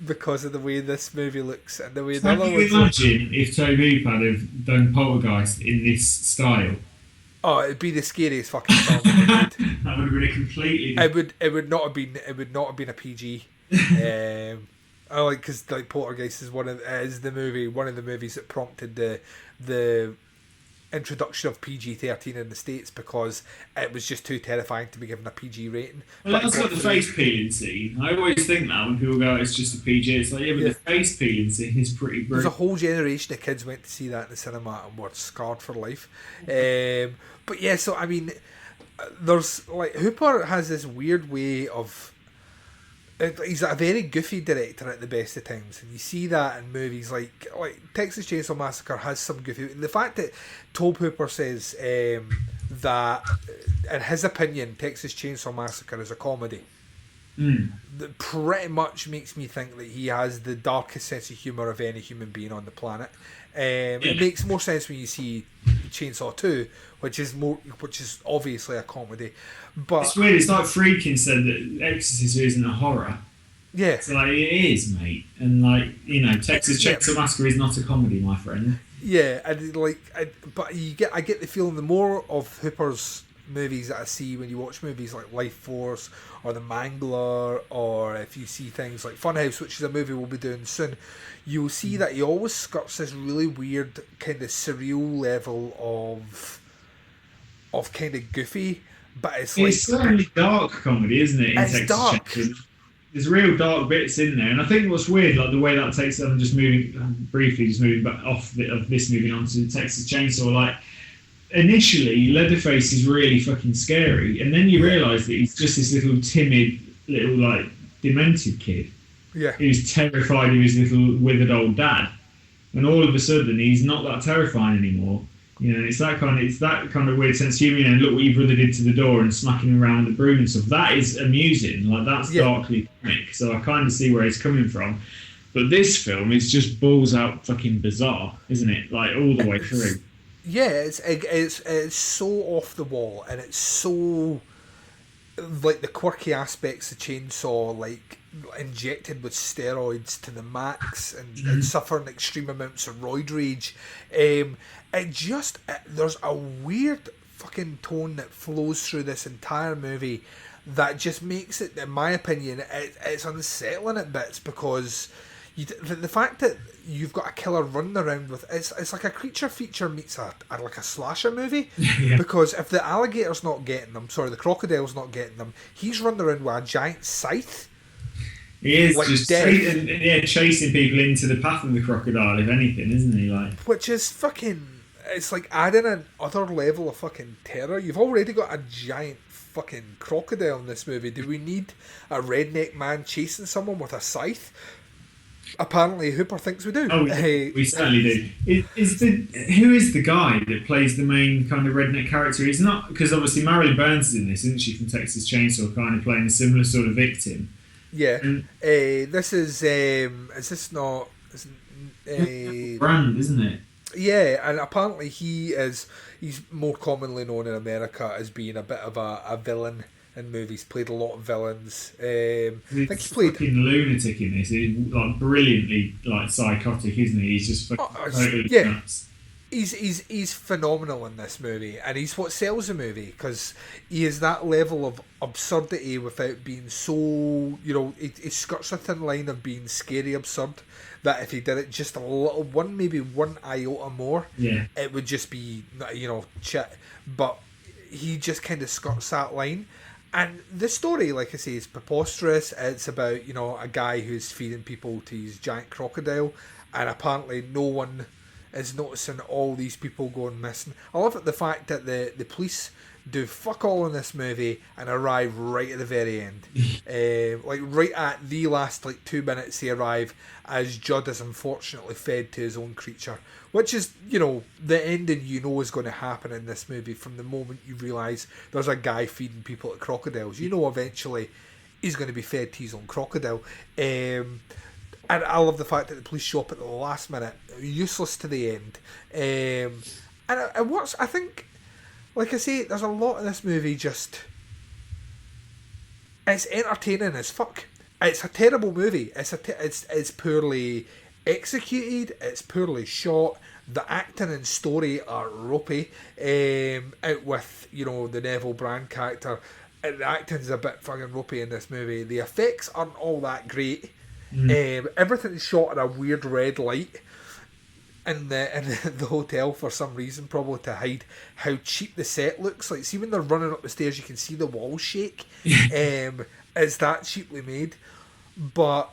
Speaker 1: because of the way this movie looks and the way the other ones look.
Speaker 7: Imagine if Toby Hooper had have done Poltergeist in this style.
Speaker 1: Oh, it'd be the scariest fucking film.
Speaker 7: That would have been a completely.
Speaker 1: It would not have been a PG. I like, because like Poltergeist is one of the movies that prompted the introduction of PG-13 in the States, because it was just too terrifying to be given a PG rating.
Speaker 7: Well, that's got the face peeling scene. I always think that when people go, it's just a PG, it's like, the face peeling scene is pretty brilliant.
Speaker 1: There's a whole generation of kids went to see that in the cinema and were scarred for life. But yeah, so I mean, there's like, Hooper has this weird way of... He's a very goofy director at the best of times, and you see that in movies like Texas Chainsaw Massacre has some goofy. The fact that Tobe Hooper says that, in his opinion, Texas Chainsaw Massacre is a comedy, that pretty much makes me think that he has the darkest sense of humour of any human being on the planet. It makes more sense when you see Chainsaw 2, which is obviously a comedy. But
Speaker 7: it's weird. It's like Freakin' said that Exorcist isn't a horror.
Speaker 1: Yeah,
Speaker 7: it's like, it is, mate. And Texas Chainsaw Massacre is not a comedy, my friend.
Speaker 1: Yeah, and I get the feeling the more of Hooper's movies that I see when you watch movies like Life Force or The Mangler, or if you see things like Funhouse, which is a movie we'll be doing soon, you'll see that he always skirts this really weird kind of surreal level of kind of goofy, but it's
Speaker 7: certainly dark comedy, isn't it?
Speaker 1: It's dark.
Speaker 7: There's real dark bits in there, and I think what's weird, like the way that takes them, just moving back off of this, moving on to Texas Chainsaw, like initially, Leatherface is really fucking scary, and then you realise that he's just this little timid, little like demented kid.
Speaker 1: Yeah.
Speaker 7: Who's terrified of his little withered old dad, and all of a sudden he's not that terrifying anymore. You know, it's that kind of weird sense of humour. And look what your brother did to the door and smacking him around with the broom and stuff. That is amusing. Like that's darkly comic. So I kind of see where he's coming from. But this film is just balls out fucking bizarre, isn't it? Like all the way through.
Speaker 1: Yeah, it's so off the wall, and it's so like the quirky aspects of Chainsaw, like injected with steroids to the max and suffering extreme amounts of roid rage. There's a weird fucking tone that flows through this entire movie that just makes it, in my opinion, it's unsettling at bits, because the fact that you've got a killer running around with it's like a creature feature meets a slasher movie. Because if the alligator's not getting them, the crocodile's not getting them, he's running around with a giant scythe.
Speaker 7: He is
Speaker 1: like
Speaker 7: just chasing people into the path of the crocodile, if anything, isn't he? Like,
Speaker 1: which is fucking, it's like adding another level of fucking terror. You've already got a giant fucking crocodile in this movie. Do we need a redneck man chasing someone with a scythe? Apparently Hooper thinks we do.
Speaker 7: Oh, we certainly do. Who is the guy that plays the main kind of redneck character? He's not, because obviously Marilyn Burns is in this, isn't she, from Texas Chainsaw, kind of playing a similar sort of victim.
Speaker 1: Yeah. This is this not
Speaker 7: Brand, isn't it?
Speaker 1: Yeah, and apparently he's more commonly known in America as being a bit of a villain in movies. Played a lot of villains. I think he played
Speaker 7: fucking lunatic in this. He's like brilliantly like psychotic, isn't he? He's just totally nuts.
Speaker 1: He's phenomenal in this movie, and he's what sells the movie, because he is that level of absurdity without being so, he skirts a thin line of being scary absurd, that if he did it just a little maybe one iota more, it would just be, shit. But he just kind of skirts that line. And the story, like I say, is preposterous. It's about, a guy who's feeding people to his giant crocodile, and apparently no one is noticing all these people going missing. I love the fact that the police do fuck all in this movie and arrive right at the very end. Like right at the last 2 minutes they arrive, as Judd is unfortunately fed to his own creature. Which is, the ending is going to happen in this movie from the moment you realise there's a guy feeding people to crocodiles. Eventually he's going to be fed to his own crocodile. And I love the fact that the police show up at the last minute, useless to the end. And I think, like I say, there's a lot of this movie just... It's entertaining as fuck. It's a terrible movie. It's poorly executed. It's poorly shot. The acting and story are ropey. Out with, the Neville Brand character. The acting's a bit fucking ropey in this movie. The effects aren't all that great. Everything's shot in a weird red light in the hotel for some reason, probably to hide how cheap the set looks. Like, see when they're running up the stairs, you can see the walls shake. It's that cheaply made. But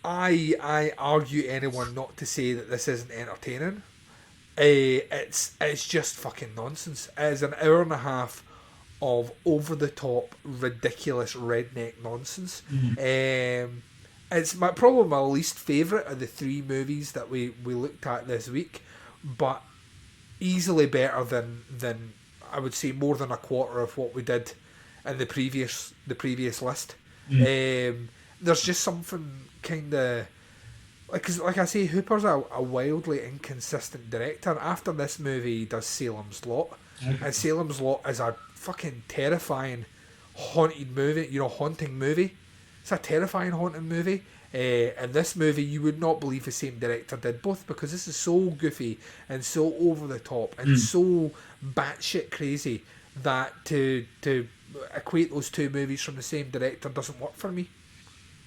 Speaker 1: I argue anyone not to say that this isn't entertaining. It's just fucking nonsense. It is an hour and a half of over the top, ridiculous redneck nonsense. It's probably my least favourite of the three movies that we looked at this week, but easily better than I would say more than a quarter of what we did in the previous list. There's just something kind of like I say, Hooper's a wildly inconsistent director. After this movie, he does Salem's Lot, and Salem's Lot is a fucking terrifying haunting movie. It's a terrifying haunting movie. And this movie, you would not believe the same director did both, because this is so goofy and so over the top and so batshit crazy that to equate those two movies from the same director doesn't work for me.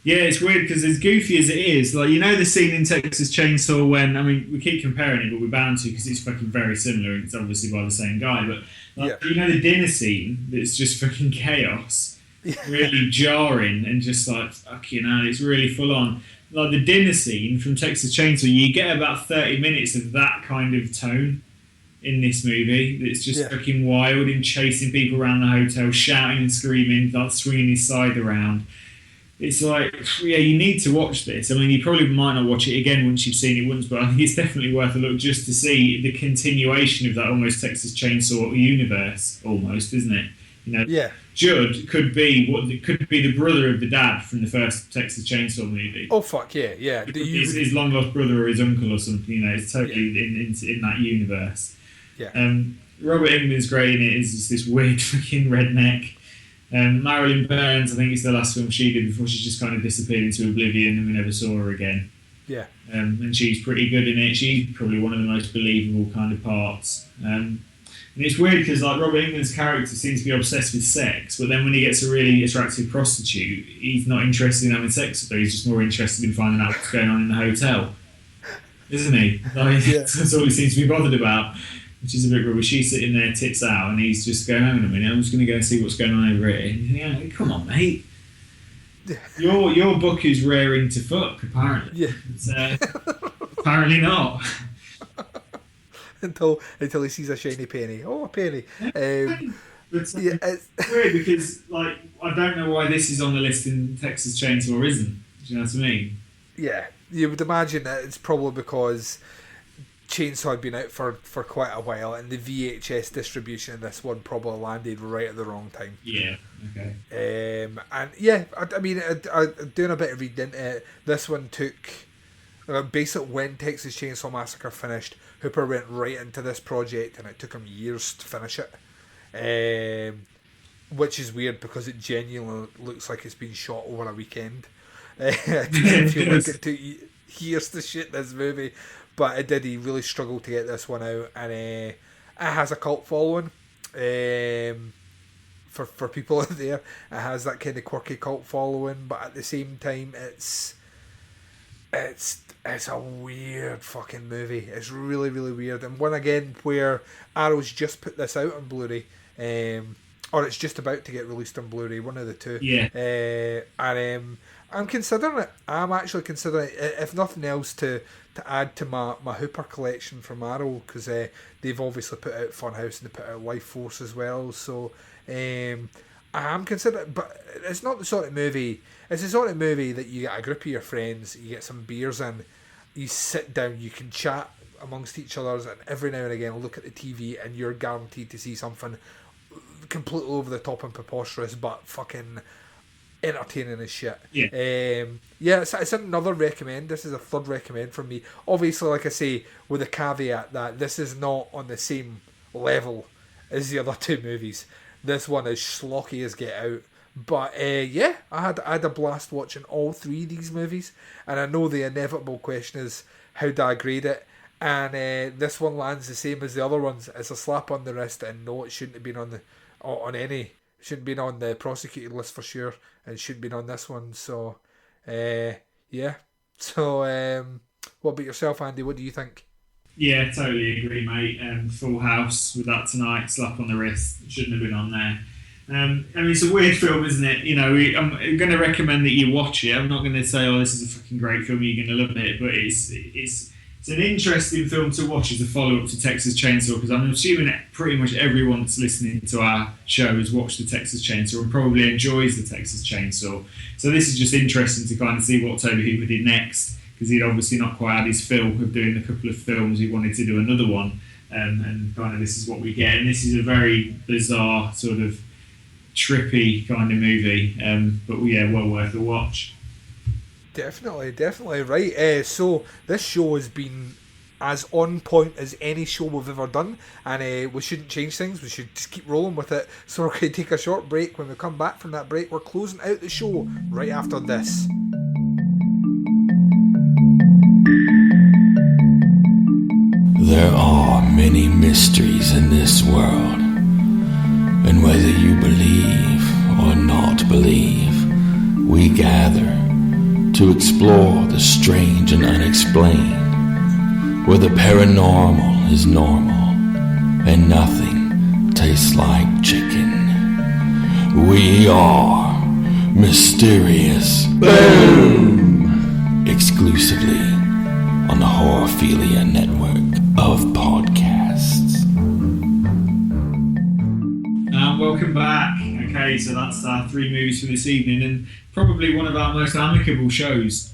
Speaker 7: Yeah, it's weird because as goofy as it is, like, the scene in Texas Chainsaw when, we keep comparing it, but we're bound to because it's fucking very similar and it's obviously by the same guy, but the dinner scene that's just fucking chaos. Really jarring and just like, it's really full on. Like the dinner scene from Texas Chainsaw, you get about 30 minutes of that kind of tone in this movie. It's just fucking wild. Him chasing people around the hotel, shouting and screaming, like swinging his side around. It's like, yeah, you need to watch this. I mean, you probably might not watch it again once you've seen it once, but I think it's definitely worth a look just to see the continuation of that almost Texas Chainsaw universe, almost, isn't it? You know, Judd could be the brother of the dad from the first Texas Chainsaw movie.
Speaker 1: Oh fuck yeah.
Speaker 7: His long lost brother or his uncle or something. You know, it's totally in that universe.
Speaker 1: Yeah.
Speaker 7: Robert Englund's great in it. Is just this weird fucking redneck. Marilyn Burns, I think it's the last film she did before she just kind of disappeared into oblivion and we never saw her again.
Speaker 1: Yeah.
Speaker 7: And she's pretty good in it. She's probably one of the most believable kind of parts. And it's weird because like Robert Englund's character seems to be obsessed with sex, but then when he gets a really attractive prostitute, he's not interested in having sex with her. He's just more interested in finding out what's going on in the hotel, isn't he? Like, that's all he seems to be bothered about, which is a bit rubbish. She's sitting there, tits out, and he's just going, hang on a minute, I'm just going to go and see what's going on over here. And you think, come on, mate. Your book is raring to fuck, apparently.
Speaker 1: Yeah.
Speaker 7: It's, apparently not.
Speaker 1: Until he sees a shiny penny. Oh, a penny.
Speaker 7: It's weird because, like, I don't know why this is on the list and Texas Chainsaw isn't. Do you know what I mean?
Speaker 1: Yeah. You would imagine that it's probably because Chainsaw had been out for quite a while, and the VHS distribution of this one probably landed right at the wrong time.
Speaker 7: Yeah, okay.
Speaker 1: And yeah, I mean, doing a bit of reading into it, this one took basically when Texas Chainsaw Massacre finished, Hooper went right into this project, and it took him years to finish it. Which is weird because it genuinely looks like it's been shot over a weekend. I feel like it took years to shoot this movie. But it did. He really struggled to get this one out, and it has a cult following. For people out there, it has that kind of quirky cult following, but at the same time, it's a weird fucking movie. It's really, really weird, and one again where Arrow's just put this out on Blu-ray, or it's just about to get released on Blu-ray. One of the two.
Speaker 7: Yeah.
Speaker 1: And I'm considering it. I'm actually considering it, if nothing else, to add to my Hooper collection from Arrow, because they've obviously put out Funhouse and they put out Life Force as well. So I'm considering, but it's not the sort of movie. It's the sort of movie that you get a group of your friends, you get some beers in, you sit down, you can chat amongst each other, and every now and again look at the TV, and you're guaranteed to see something completely over the top and preposterous, but fucking entertaining as shit.
Speaker 7: Yeah.
Speaker 1: It's another recommend. This is a third recommend from me. Obviously, like I say, with the caveat that this is not on the same level as the other two movies. This one is schlocky as get out. But I had a blast watching all three of these movies, and I know the inevitable question is, how do I grade it? And this one lands the same as the other ones. It's a slap on the wrist, and no, it shouldn't have been on any. Shouldn't be on the prosecuted list for sure, and shouldn't be on this one. So, yeah. So, what about yourself, Andy? What do you think?
Speaker 7: Yeah, totally agree, mate. Full House with that tonight, slap on the wrist. It shouldn't have been on there. I mean, it's a weird film, isn't it? You know, I'm going to recommend that you watch it. I'm not going to say, oh, this is a fucking great film, you're going to love it, but it's an interesting film to watch as a follow-up to Texas Chainsaw, because I'm assuming that pretty much everyone that's listening to our show has watched the Texas Chainsaw and probably enjoys the Texas Chainsaw. So this is just interesting to kind of see what Tobe Hooper did next, because he'd obviously not quite had his fill of doing a couple of films. He wanted to do another one, and kind of this is what we get. And this is a very bizarre, sort of trippy kind of movie, but yeah, well worth a watch.
Speaker 1: Definitely right. So this show has been as on point as any show we've ever done, and we shouldn't change things. We should just keep rolling with it. So we're going to take a short break. When we come back from that break, we're closing out the show right after this.
Speaker 24: There are many mysteries in this world, and whether you believe or not believe, we gather to explore the strange and unexplained, where the paranormal is normal and nothing tastes like chicken. We are Mysterious Boom! Exclusively on the Horrorphilia network of podcasts.
Speaker 7: Okay, so that's our 3 movies for this evening, and probably one of our most amicable shows.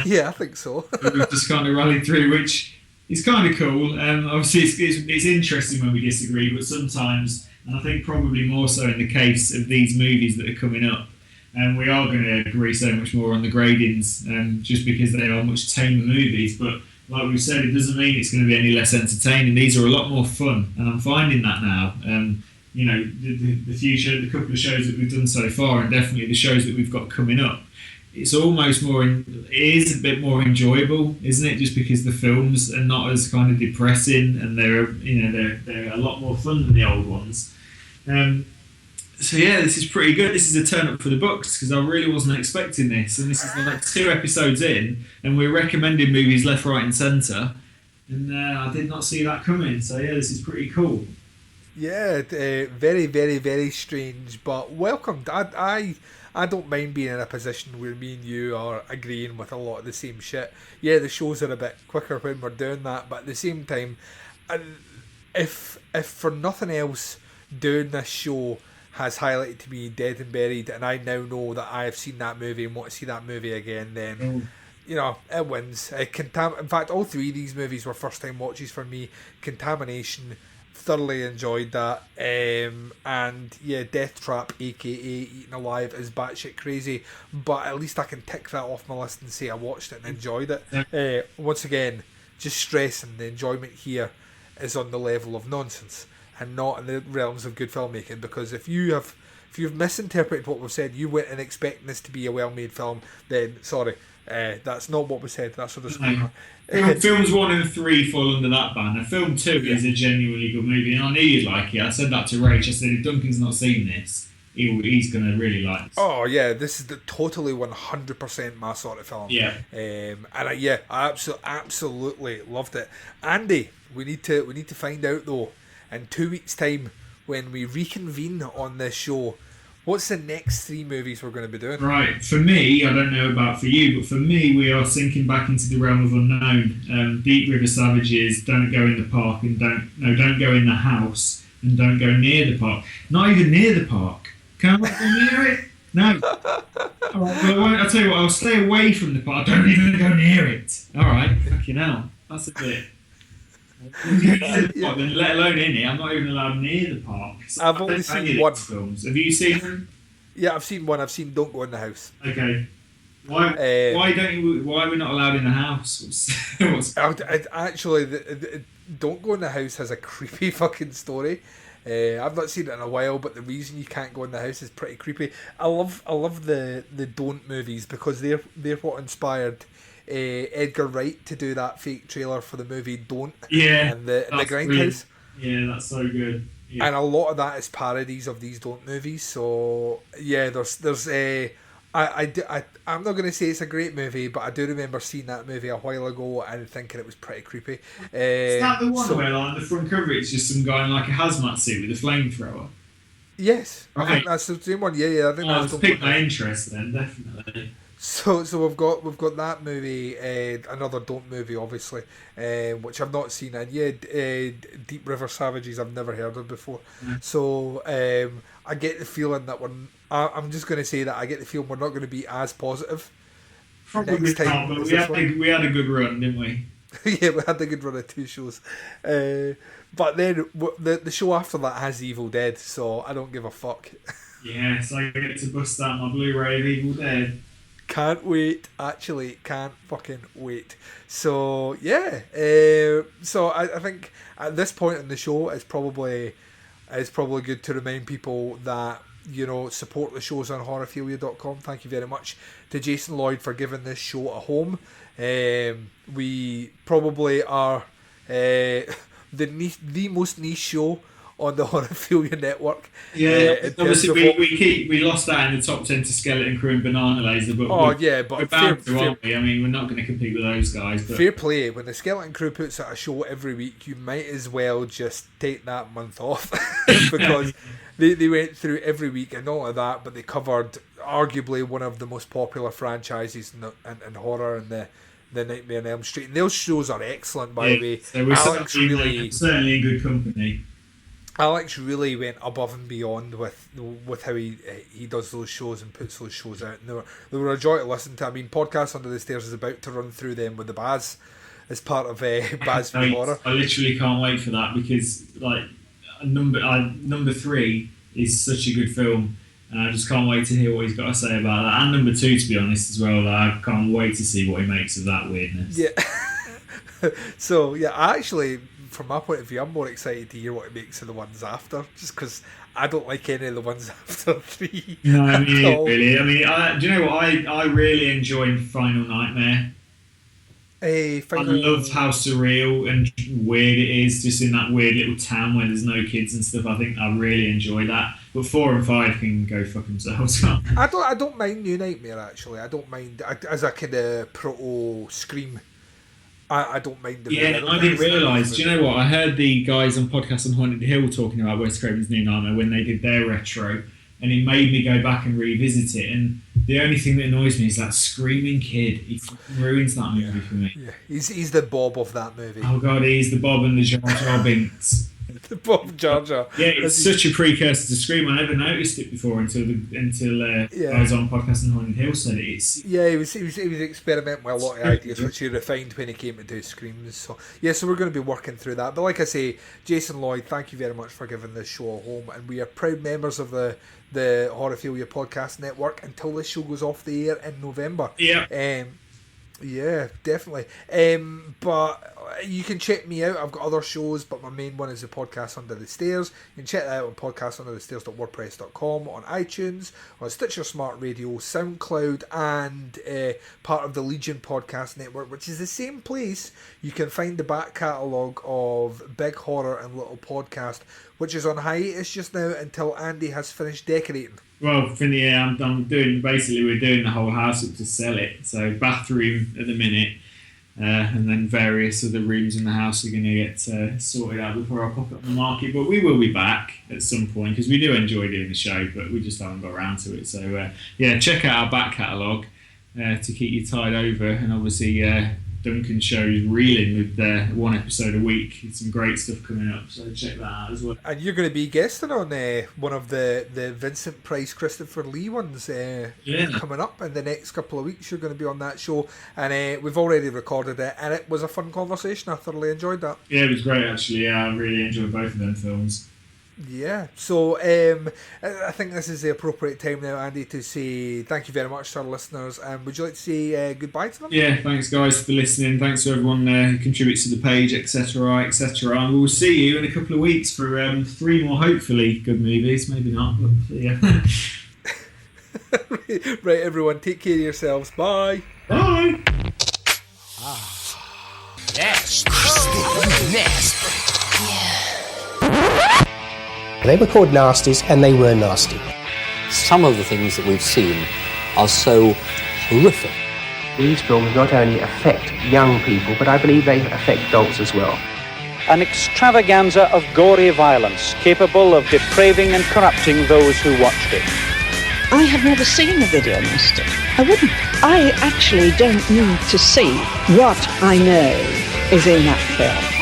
Speaker 1: Yeah, I think so.
Speaker 7: We've just kind of rallied through, which is kind of cool. Obviously, it's interesting when we disagree, but sometimes, and I think probably more so in the case of these movies that are coming up, we are going to agree so much more on the gradings, just because they are much tamer movies. But like we've said, it doesn't mean it's going to be any less entertaining. These are a lot more fun, and I'm finding that now. You know, the couple of shows that we've done so far, and definitely the shows that we've got coming up, it's almost it is a bit more enjoyable, isn't it? Just because the films are not as kind of depressing, and they're a lot more fun than the old ones. So yeah, this is pretty good. This is a turn up for the books, because I really wasn't expecting this, and this is like 2 episodes in, and we're recommending movies left, right, and centre, and I did not see that coming. So yeah, this is pretty cool.
Speaker 1: Yeah, very, very, very strange, but welcomed. I don't mind being in a position where me and you are agreeing with a lot of the same shit. Yeah, the shows are a bit quicker when we're doing that, but at the same time, if for nothing else, doing this show has highlighted to me Dead and Buried, and I now know that I have seen that movie and want to see that movie again, then you know, it wins. In fact, all 3 of these movies were first time watches for me. Contamination, thoroughly enjoyed that, and yeah, Death Trap, aka Eaten Alive, is batshit crazy, but at least I can tick that off my list and say I watched it and enjoyed it. Once again, just stressing the enjoyment here is on the level of nonsense and not in the realms of good filmmaking, because if you've misinterpreted what we've said, you went in expecting this to be a well-made film, then sorry, that's not what we said. That's a disclaimer.
Speaker 7: Films 1 and 3 fall under that banner. Film 2 is a genuinely good movie, and I knew you'd like it. I said that to Rach. I said, if Duncan's not seen this, he's going to really like this.
Speaker 1: Oh yeah, this is totally 100% my sort of film.
Speaker 7: Yeah.
Speaker 1: I absolutely loved it. Andy, we need to find out though, in 2 weeks' time when we reconvene on this show, what's the next 3 movies we're going to be doing?
Speaker 7: Right, for me, I don't know about for you, but for me, we are sinking back into the realm of unknown. Deep River Savages, Don't Go in the Park, and Don't Go in the House, and Don't Go near the park. Not even near the park. Can't I go near it? No. All right, well, I'll tell you what, I'll stay away from the park. Don't even go near it. All right, fucking hell. That's a bit... let alone in it. I'm not even allowed near the park.
Speaker 1: I've only seen 1.
Speaker 7: Films. Have you seen them?
Speaker 1: Yeah, I've seen 1. I've seen Don't Go in the House.
Speaker 7: Okay. Why are we not allowed in the house?
Speaker 1: Actually, Don't Go in the House has a creepy fucking story. I've not seen it in a while, but the reason you can't go in the house is pretty creepy. I love the Don't movies, because they're what inspired Edgar Wright to do that fake trailer for the movie Don't.
Speaker 7: Yeah,
Speaker 1: and the Grindhouse.
Speaker 7: Yeah, that's so good. Yeah.
Speaker 1: And a lot of that is parodies of these Don't movies. So yeah, there's I'm not going to say it's a great movie, but I do remember seeing that movie a while ago and thinking it was pretty creepy.
Speaker 7: Is that the one where on the front cover it's just some guy in like a hazmat suit with a flamethrower?
Speaker 1: Yes,
Speaker 7: right.
Speaker 1: I think that's the same one. Yeah, I think that's
Speaker 7: piqued my interest then, definitely.
Speaker 1: So we've got that movie, another Don't movie, obviously, which I've not seen, and Deep River Savages I've never heard of before. So I get the feeling that I'm just going to say that I get the feeling we're not going to be as positive.
Speaker 7: Probably
Speaker 1: next time.
Speaker 7: Not, but we had a good run, didn't we?
Speaker 1: Yeah, we had a good run of 2 shows. But then the show after that has Evil Dead, so I don't give a fuck.
Speaker 7: Yes, I get to bust out my Blu-ray of Evil Dead.
Speaker 1: Can't wait, actually, can't fucking wait. So yeah, so I think at this point in the show it's probably good to remind people that, you know, support the shows on horrorphilia.com. Thank you very much to Jason Lloyd for giving this show a home. We probably are the most niche show on the Horrorphilia network.
Speaker 7: Yeah, obviously we lost that in the top 10 to Skeleton Crew and Banana Laser, but we're bound to, aren't we? I mean, we're not going to compete with those guys. But
Speaker 1: fair play. When the Skeleton Crew puts out a show every week, you might as well just take that month off because they went through every week, and not only that, but they covered arguably one of the most popular franchises in horror, and the Nightmare on Elm Street. And those shows are excellent, by the way.
Speaker 7: So we're certainly in good company.
Speaker 1: Alex really went above and beyond with how he does those shows and puts those shows out. And they were a joy to listen to. I mean, Podcast Under the Stairs is about to run through them with the Baz as part of Baz v Horror.
Speaker 7: I literally can't wait for that, because like number 3 is such a good film. And I just can't wait to hear what he's got to say about that. And number 2, to be honest, as well. I can't wait to see what he makes of that weirdness.
Speaker 1: Yeah. So, yeah, actually, from my point of view, I'm more excited to hear what he makes of the ones after, just because I don't like any of the ones after 3.
Speaker 7: No, I mean, really. I mean, do you know what? I really enjoy Final Nightmare. I love how surreal and weird it is, just in that weird little town where there's no kids and stuff. I think I really enjoy that. But 4 and 5 can go fuck themselves.
Speaker 1: I don't mind New Nightmare, actually. I don't mind as a kind of proto Scream. I don't mind the
Speaker 7: Yeah, I didn't realise. Do you know what? I heard the guys on Podcast on Haunted Hill talking about Wes Craven's New Nightmare when they did their retro, and it made me go back and revisit it. And the only thing that annoys me is that screaming kid. He ruins that movie for me.
Speaker 1: Yeah, he's the Bob of that movie.
Speaker 7: Oh god, he's the Bob and the Jar Jar Binks.
Speaker 1: The Bob Jar Jar.
Speaker 7: Yeah, it's such a precursor to Scream. I never noticed it before until guys on Podcast on Haunted Hill said it.
Speaker 1: Yeah, he was experimenting with a lot of ideas, which he refined when he came to do Screams. So we're going to be working through that. But like I say, Jason Lloyd, thank you very much for giving this show a home, and we are proud members of the Horophilia Podcast Network until this show goes off the air in November.
Speaker 7: Yeah.
Speaker 1: Yeah, definitely. But you can check me out. I've got other shows, but my main one is the Podcast Under the Stairs. You can check that out on podcastunderthestairs.wordpress.com, on iTunes, on Stitcher Smart Radio, SoundCloud, and part of the Legion Podcast Network, which is the same place you can find the back catalogue of Big Horror and Little Podcast, which is on hiatus just now until Andy has finished decorating.
Speaker 7: Well, we're doing the whole house up to sell it. So bathroom at the minute, and then various other rooms in the house are going to get sorted out before I pop it on the market. But we will be back at some point, because we do enjoy doing the show, but we just haven't got around to it. So check out our back catalogue to keep you tied over, and obviously Duncan shows reeling with 1 episode a week. It's some great stuff coming up, so check that out as well.
Speaker 1: And you're going to be guesting on one of the Vincent Price, Christopher Lee ones coming up in the next couple of weeks. You're going to be on that show, and we've already recorded it, and it was a fun conversation. I thoroughly enjoyed that.
Speaker 7: Yeah, it was great actually. Yeah, I really enjoyed both of them films.
Speaker 1: Yeah, so I think this is the appropriate time now, Andy, to say thank you very much to our listeners. And would you like to say goodbye to them?
Speaker 7: Yeah, thanks guys for listening. Thanks to everyone who contributes to the page, etc., etc. And we'll see you in a couple of weeks for 3 more, hopefully, good movies. Maybe not, but yeah.
Speaker 1: Right, everyone, take care of yourselves. Bye.
Speaker 7: Bye.
Speaker 2: Nasty. Nasty.
Speaker 3: They were called Nasties, and they were nasty.
Speaker 4: Some of the things that we've seen are so horrific.
Speaker 3: These films not only affect young people, but I believe they affect adults as well.
Speaker 5: An extravaganza of gory violence, capable of depraving and corrupting those who watched it.
Speaker 6: I have never seen a video nasty. I wouldn't. I actually don't need to see what I know is in that film.